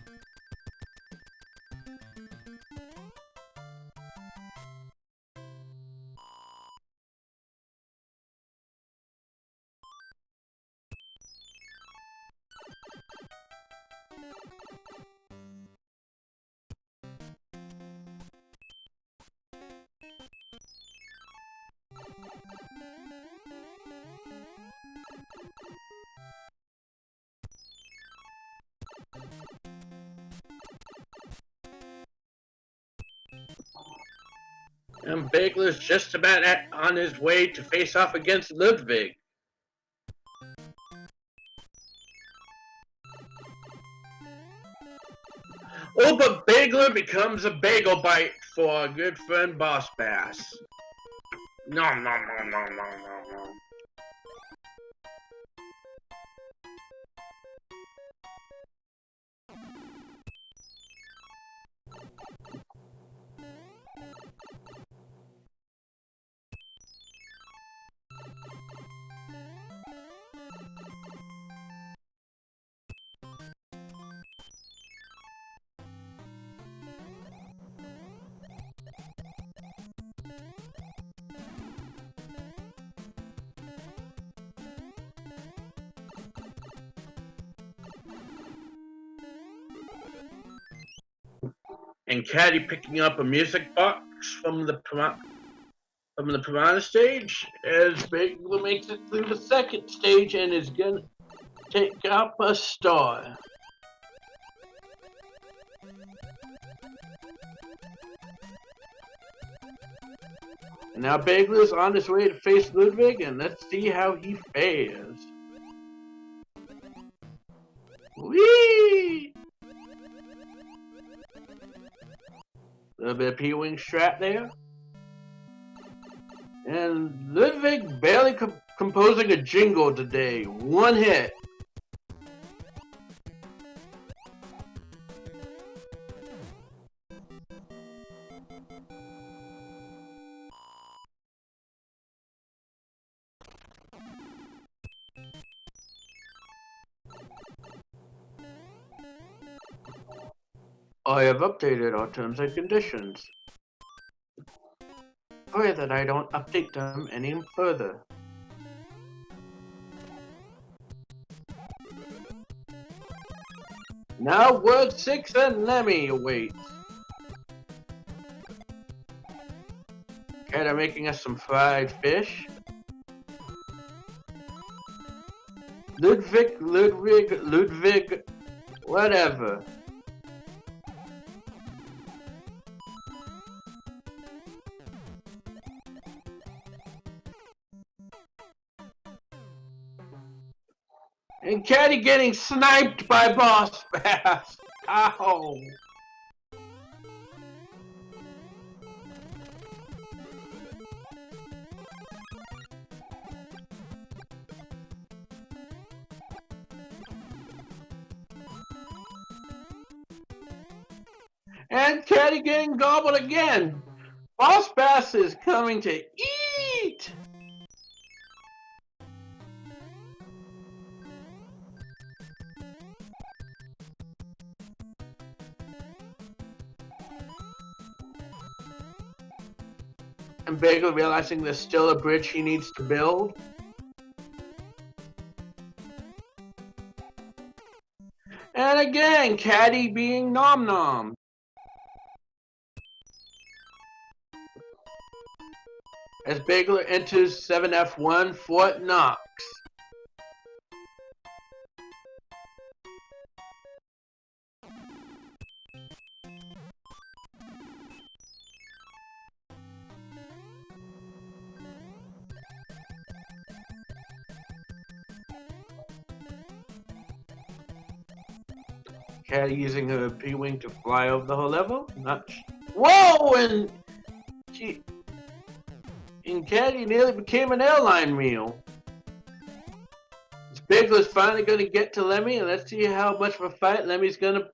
And Bagler's just about on his way to face off against Ludwig. Oh, but Bagler becomes a bagel bite for our good friend Boss Bass. Nom nom nom nom nom nom nom. And Caddy picking up a music box from the Piranha stage as Bagler makes it through the second stage and is gonna take up a star. And now Bagler's on his way to face Ludwig, and let's see how he fares. Whee! A little bit of P-Wing strat there. And Ludwig barely composing a jingle today. One hit. I have updated our terms and conditions. Pray that I don't update them any further. Now Word 6 and Lemmy awaits. Okay, they're making us some fried fish. Ludwig, whatever. And Caddy getting sniped by Boss Bass. Ow. And Caddy getting gobbled again. Boss Bass is coming to eat. And Bagler realizing there's still a bridge he needs to build. And again, Caddy being Nom Nom. As Bagler enters 7F1 Fort Knox. Caddy using her P-Wing to fly over the whole level. Whoa! And Caddy nearly became an airline meal. Bagler's finally going to get to Lemmy, and let's see how much of a fight Lemmy's going to...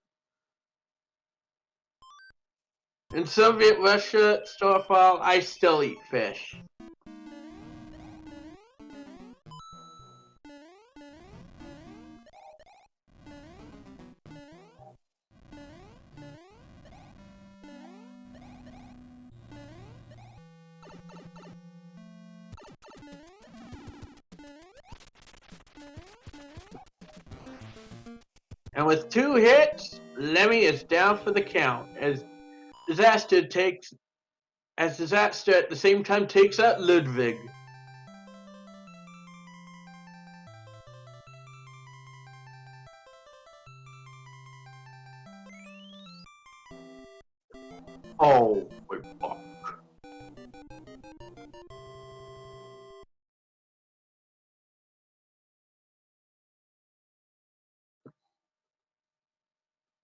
In Soviet Russia, Starfall, I still eat fish. And with 2 hits, Lemmy is down for the count as Disaster at the same time takes out Ludwig. Oh, fuck.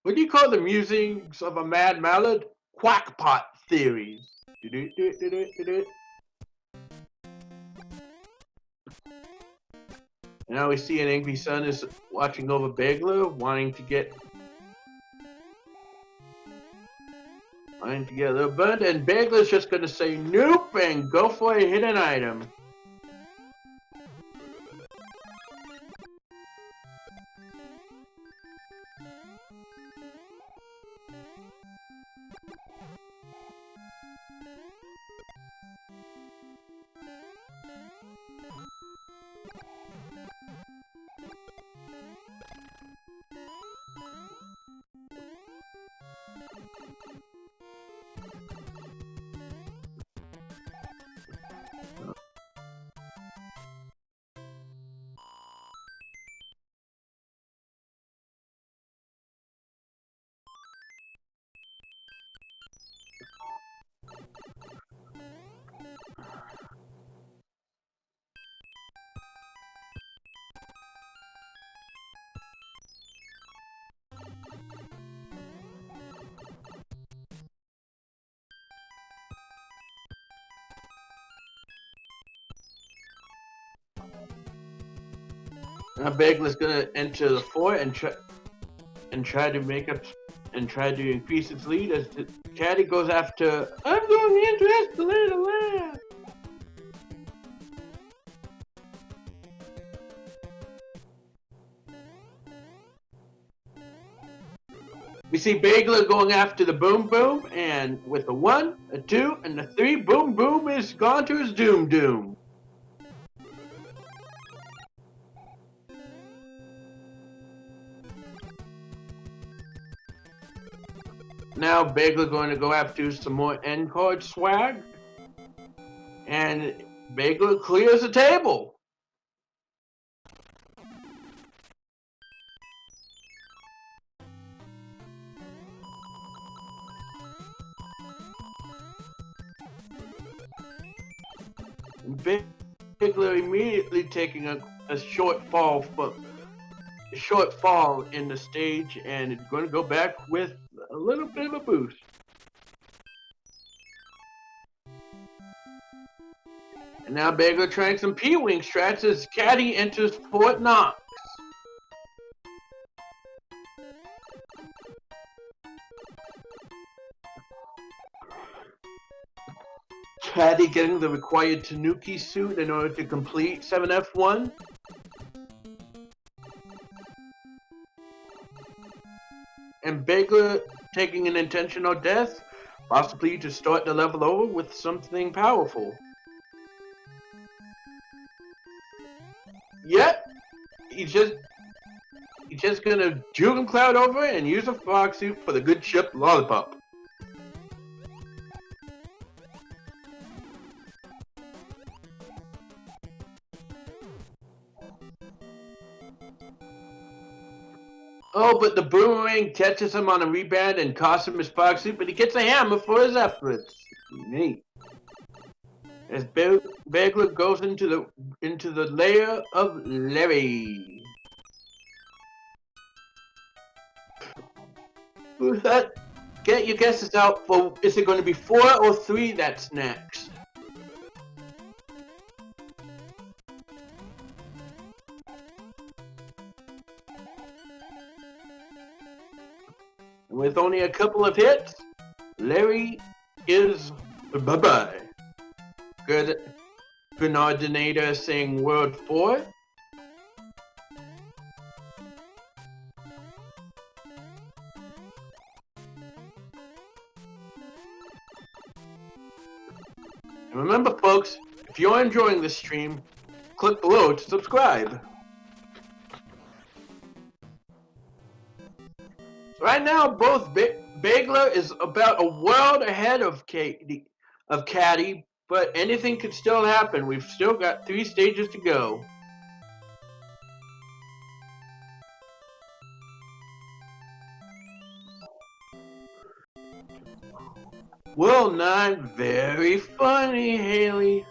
What do you call the musings of a mad mallard? Quackpot theories. Now we see an angry son is watching over Bagler, wanting to get a little burned, and Bagler's just gonna say nope and go for a hidden item. Now Bagler's gonna enter the fort and try to make up and try to increase its lead as the Caddy goes after. I'm going into escalator land. We see Bagler going after the Boom Boom, and with a 1, a 2, and a 3, Boom Boom is gone to his Doom Doom. Now Bagler going to go after some more end card swag, and Bagler clears the table. Bagler immediately taking a short fall in the stage, and it's going to go back with a little bit of a boost. And now Bagler trying some P-Wing strats as Caddy enters Fort Knox. Caddy getting the required Tanuki suit in order to complete 7F1. And Bagler taking an intentional death Possibly to start the level over with something powerful. Yep, he's just gonna Jugen Cloud over and use a frog suit for the good ship Lollipop. Oh, but the boomerang catches him on a rebound and costs him his frog suit, but he gets a hammer for his efforts. Neat. As Bagler goes into the lair of Larry. Who's that? Get your guesses out for, is it going to be 4 or 3 that's next? With only a couple of hits, Larry is bye-bye. Good Grenadinator saying word 4. And remember folks, if you're enjoying this stream, click below to subscribe. Right now, both Bagler is about a world ahead of Katti, but anything could still happen. We've still got 3 stages to go. Well, not very funny, Haley.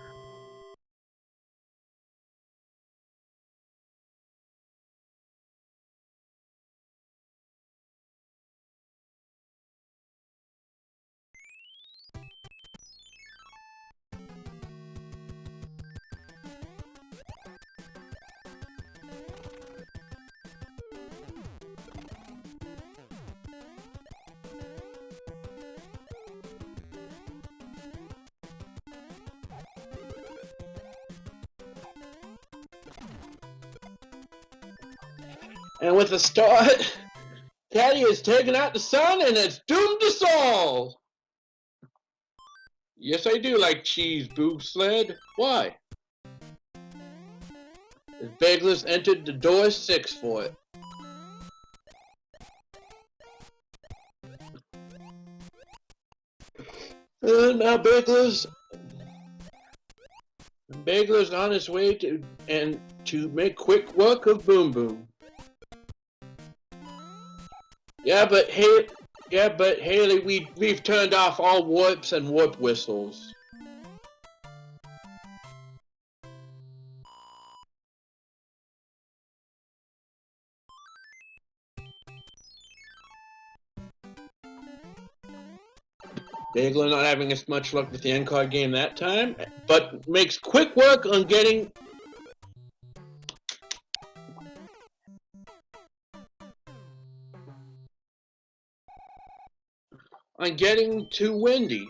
And with the start, Katti has taken out the sun and it's doomed us all! Yes, I do like cheese, boob sled. Why? As Bagler's entered the door 6 for it. Now Bagler's on his way to make quick work of Boom Boom. Yeah, but Haley, we've turned off all warps and warp whistles. Bagler not having as much luck with the end card game that time, but makes quick work on getting to Wendy.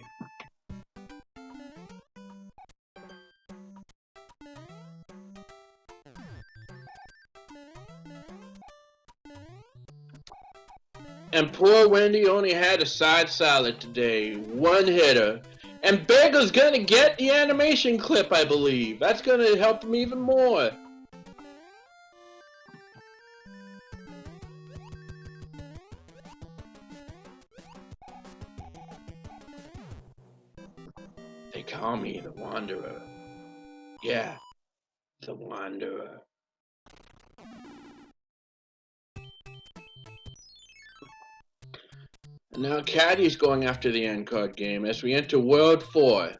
And poor Wendy only had a side salad today, 1 hitter. And Bagler's gonna get the animation clip, I believe. That's gonna help him even more. They call me the Wanderer. Yeah, the Wanderer. And now Katti's going after the end card game as we enter World 4.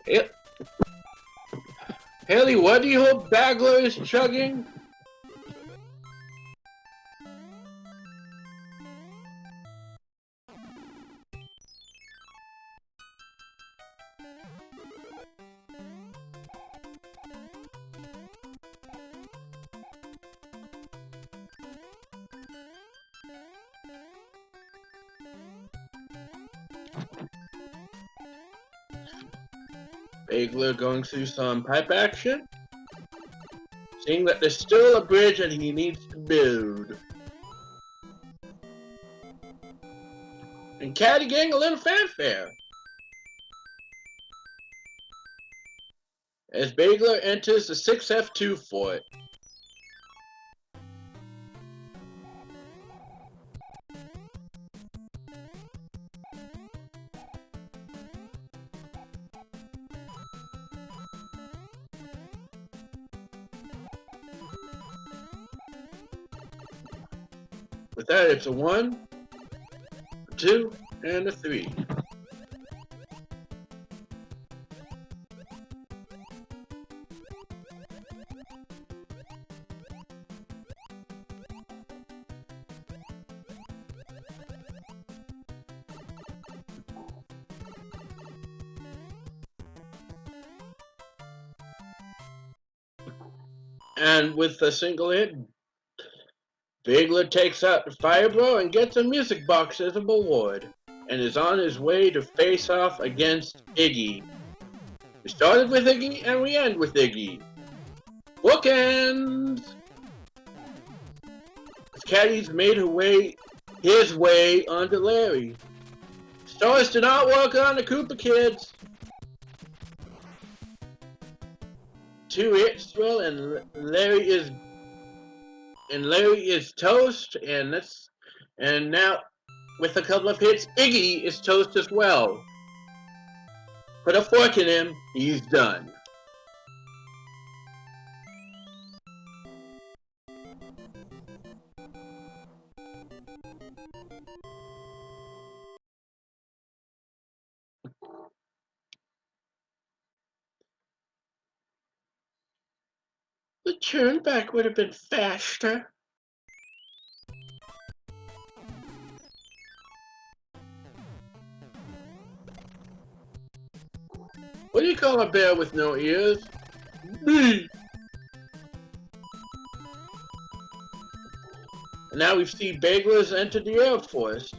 Yep. Haley, what do you hope Bagler is chugging? Bagler going through some pipe action, seeing that there's still a bridge that he needs to build. And Caddy getting a little fanfare as Bagler enters the 6F2 fort. With that, it's a 1, a 2, and a 3. And with a single hit, Bagler takes out the Fireball and gets a music box as a reward, and is on his way to face off against Iggy. We started with Iggy and we end with Iggy. Bookends! As Caddy's made his way onto Larry. Stars did not work on the Koopa Kids. 2 hits thrill and Larry is toast, and now with a couple of hits, Iggy is toast as well. Put a fork in him, he's done. The turn back would have been faster. What do you call a bear with no ears? Me! And now we see Bagler's enter the Air Force.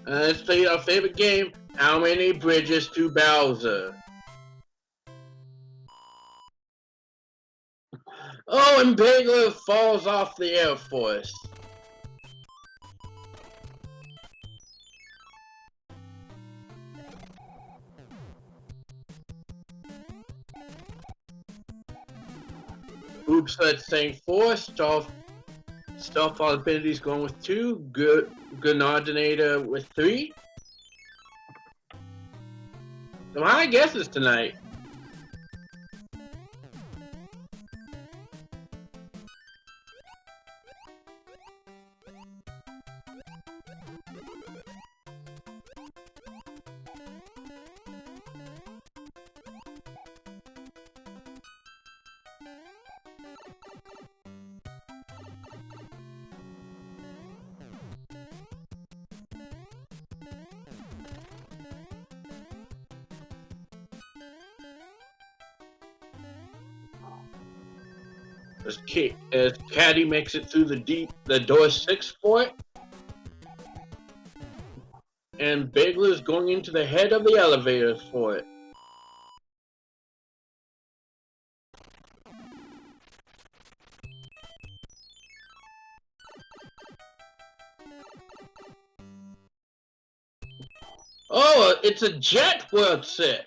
Let's play our favorite game, How Many Bridges to Bowser? Oh, and Bagler falls off the Air Force. Oops, that's saying 4. Starfall abilities going with 2. Grenadinator with 3. Some high guesses tonight. As Caddy makes it through the door 6 fort, and Bagler is going into the head of the elevator for it. Oh, it's a jet World 6.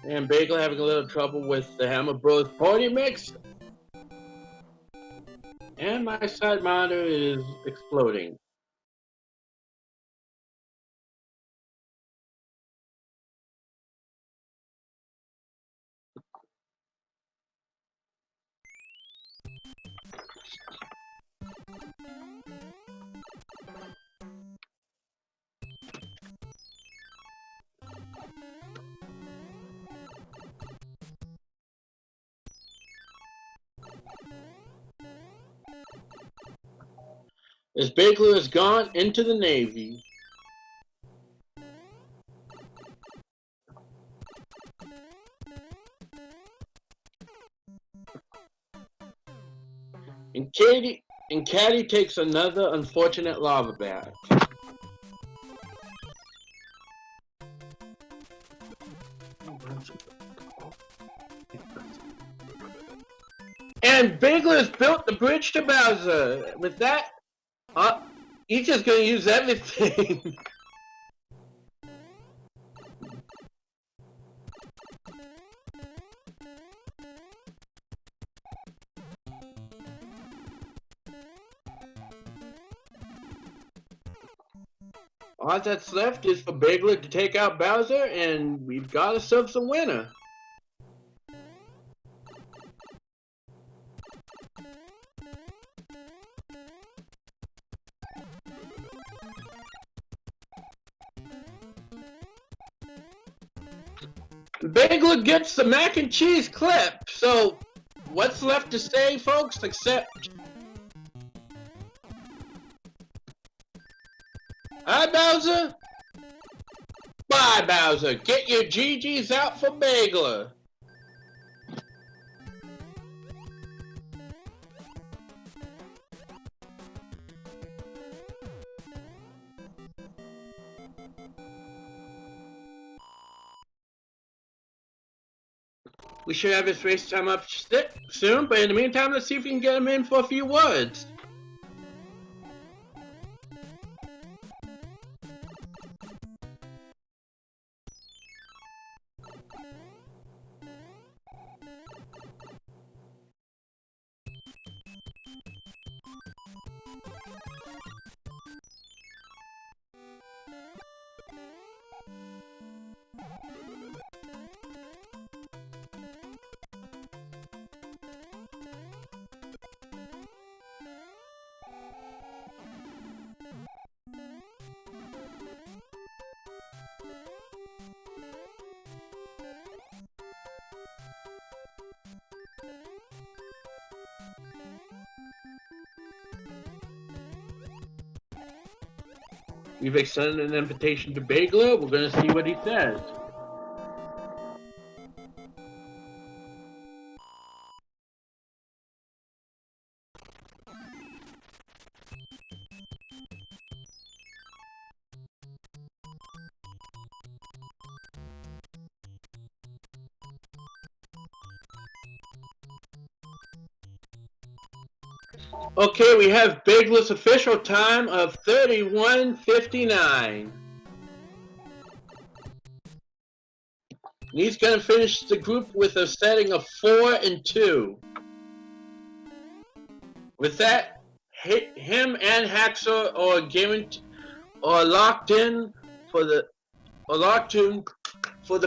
And Bagel having a little trouble with the Hammer Bros Party Mix. And my side monitor is exploding. As Bagler has gone into the Navy. And Caddy takes another unfortunate lava bath. And Bagler's built the bridge to Bowser. With that, he's just gonna use everything. All that's left is for Bagler to take out Bowser, and we've got ourselves a winner. Bagler gets the mac and cheese clip, so what's left to say, folks, except... Hi, Bowser! Bye, Bowser! Get your GGs out for Bagler! We should have his race time up soon, but in the meantime, let's see if we can get him in for a few words. We've extended an invitation to Bagler. We're going to see what he says. Okay, we have Bagler's official time of 31:59. He's going to finish the group with a setting of 4 and 2. With that, him and Haxor are locked in for the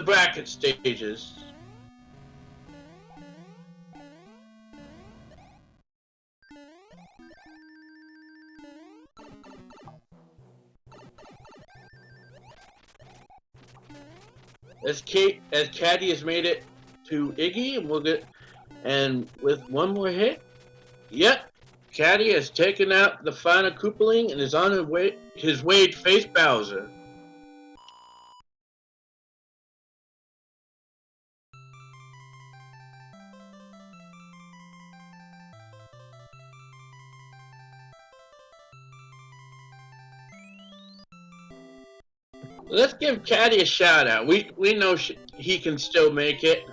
bracket stages. As Caddy has made it to Iggy, and with one more hit, yep, Caddy has taken out the final Koopaling and is on his way to face Bowser. Let's give Caddy a shout out. We know he can still make it.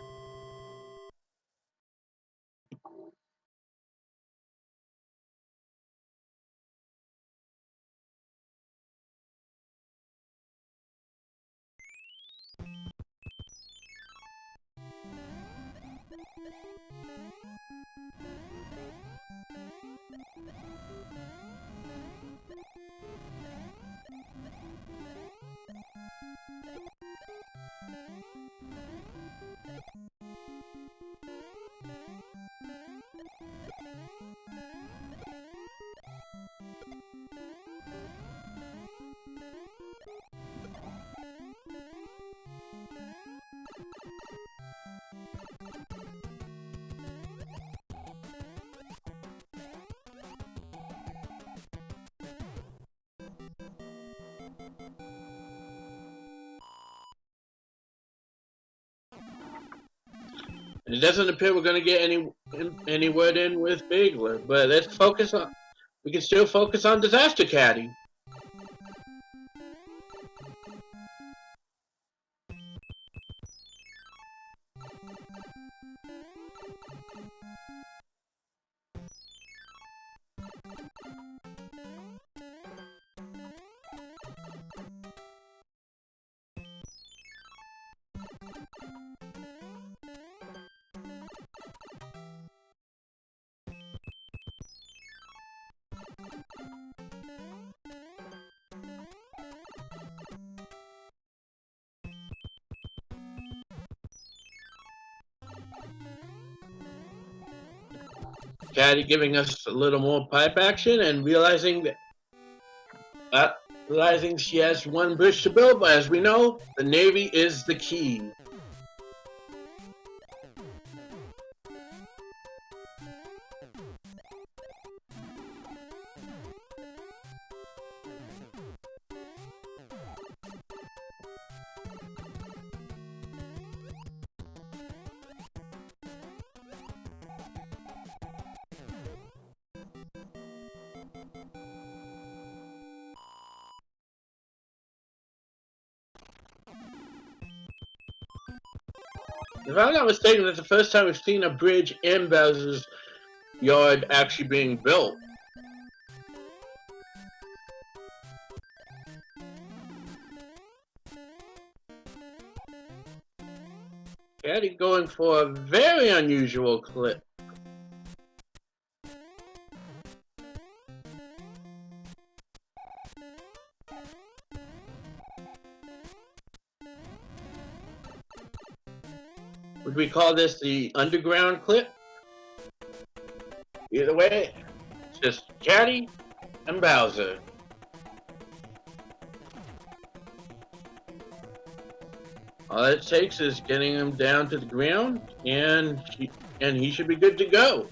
It doesn't appear we're going to get any word in with Bagler, but let's focus on. We can still focus on DisasterKatti. Caddy giving us a little more pipe action and realizing she has one bridge to build, but as we know, the Navy is the key. If I'm not mistaken, that's the first time we've seen a bridge in Bowser's yard actually being built. Caddy going for a very unusual clip. Would we call this the underground clip? Either way, it's just Caddy and Bowser. All it takes is getting him down to the ground, and he should be good to go.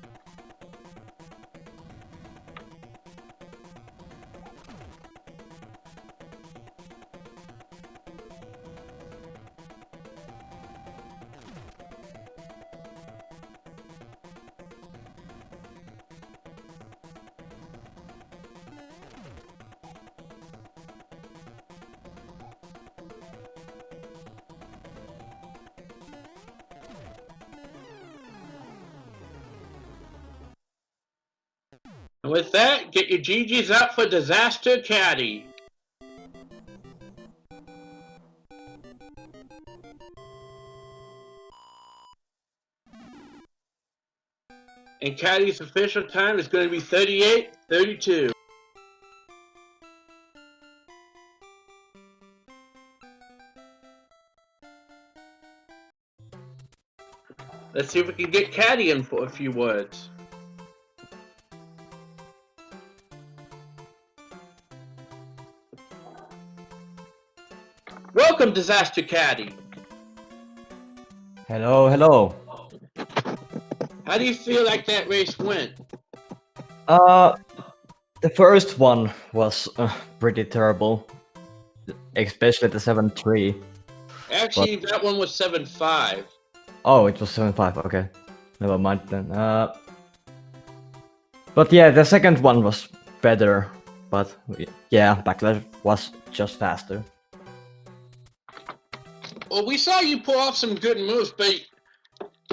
And with that, get your GGs out for DisasterKatti. And Caddy's official time is going to be 38:32. Let's see if we can get Caddy in for a few words. Welcome, DisasterKatti. Hello, hello. How do you feel like that race went? The first one was pretty terrible, especially the 7-3. Actually, that one was 7-5. Oh, it was 7-5. Okay, never mind then. But yeah, the second one was better. But yeah, Bagler was just faster. Well, we saw you pull off some good moves, but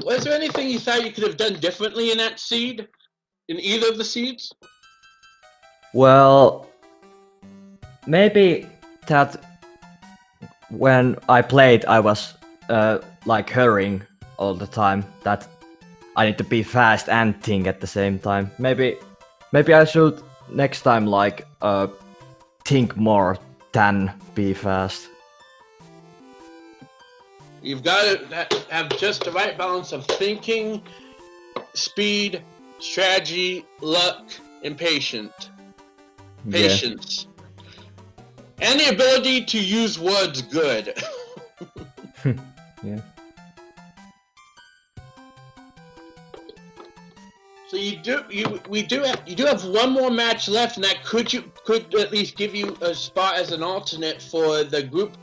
was there anything you thought you could have done differently in that seed? In either of the seeds? Well, maybe that when I played, I was like hurrying all the time. That I need to be fast and think at the same time. Maybe I should next time like think more than be fast. You've got to have just the right balance of thinking, speed, strategy, luck, and patience. Yeah. And the ability to use words good. Yeah. So you do have one more match left, and that could at least give you a spot as an alternate for the group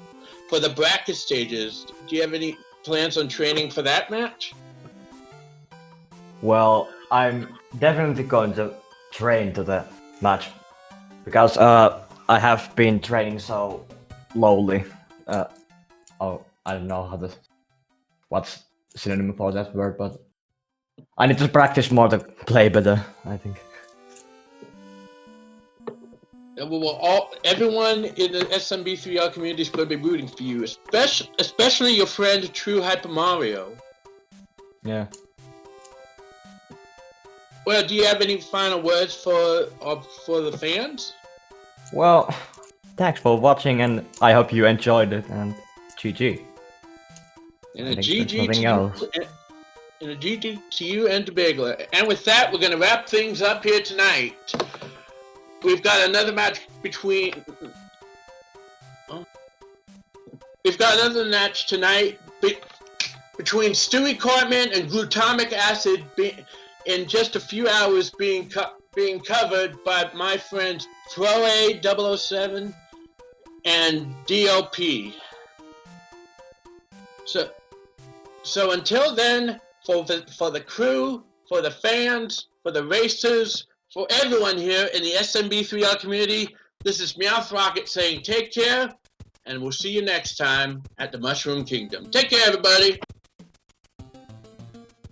for the bracket stages. Do you have any plans on training for that match? Well, I'm definitely going to train to the match because I have been training so lowly. Oh, I don't know what's synonym for that word, but I need to practice more to play better, I think. And we will everyone in the SMB3R community is going to be rooting for you, especially your friend True Hyper Mario. Yeah. Well, do you have any final words for the fans? Well, thanks for watching, and I hope you enjoyed it. And GG. And I a think there's GG nothing to else. you, and a GG to you and to Bagler. And with that, we're going to wrap things up here tonight. We've got another match between. We've got another match tonight between Stewie Cartman and glutamic acid in just a few hours being covered by my friends Pro-A007 and DLP. So until then, for the crew, for the fans, for the racers, for everyone here in the SMB3R community, this is Meowth Rocket saying take care, and we'll see you next time at the Mushroom Kingdom. Take care, everybody.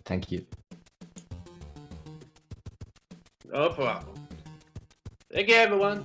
Thank you. No problem. Take care, everyone.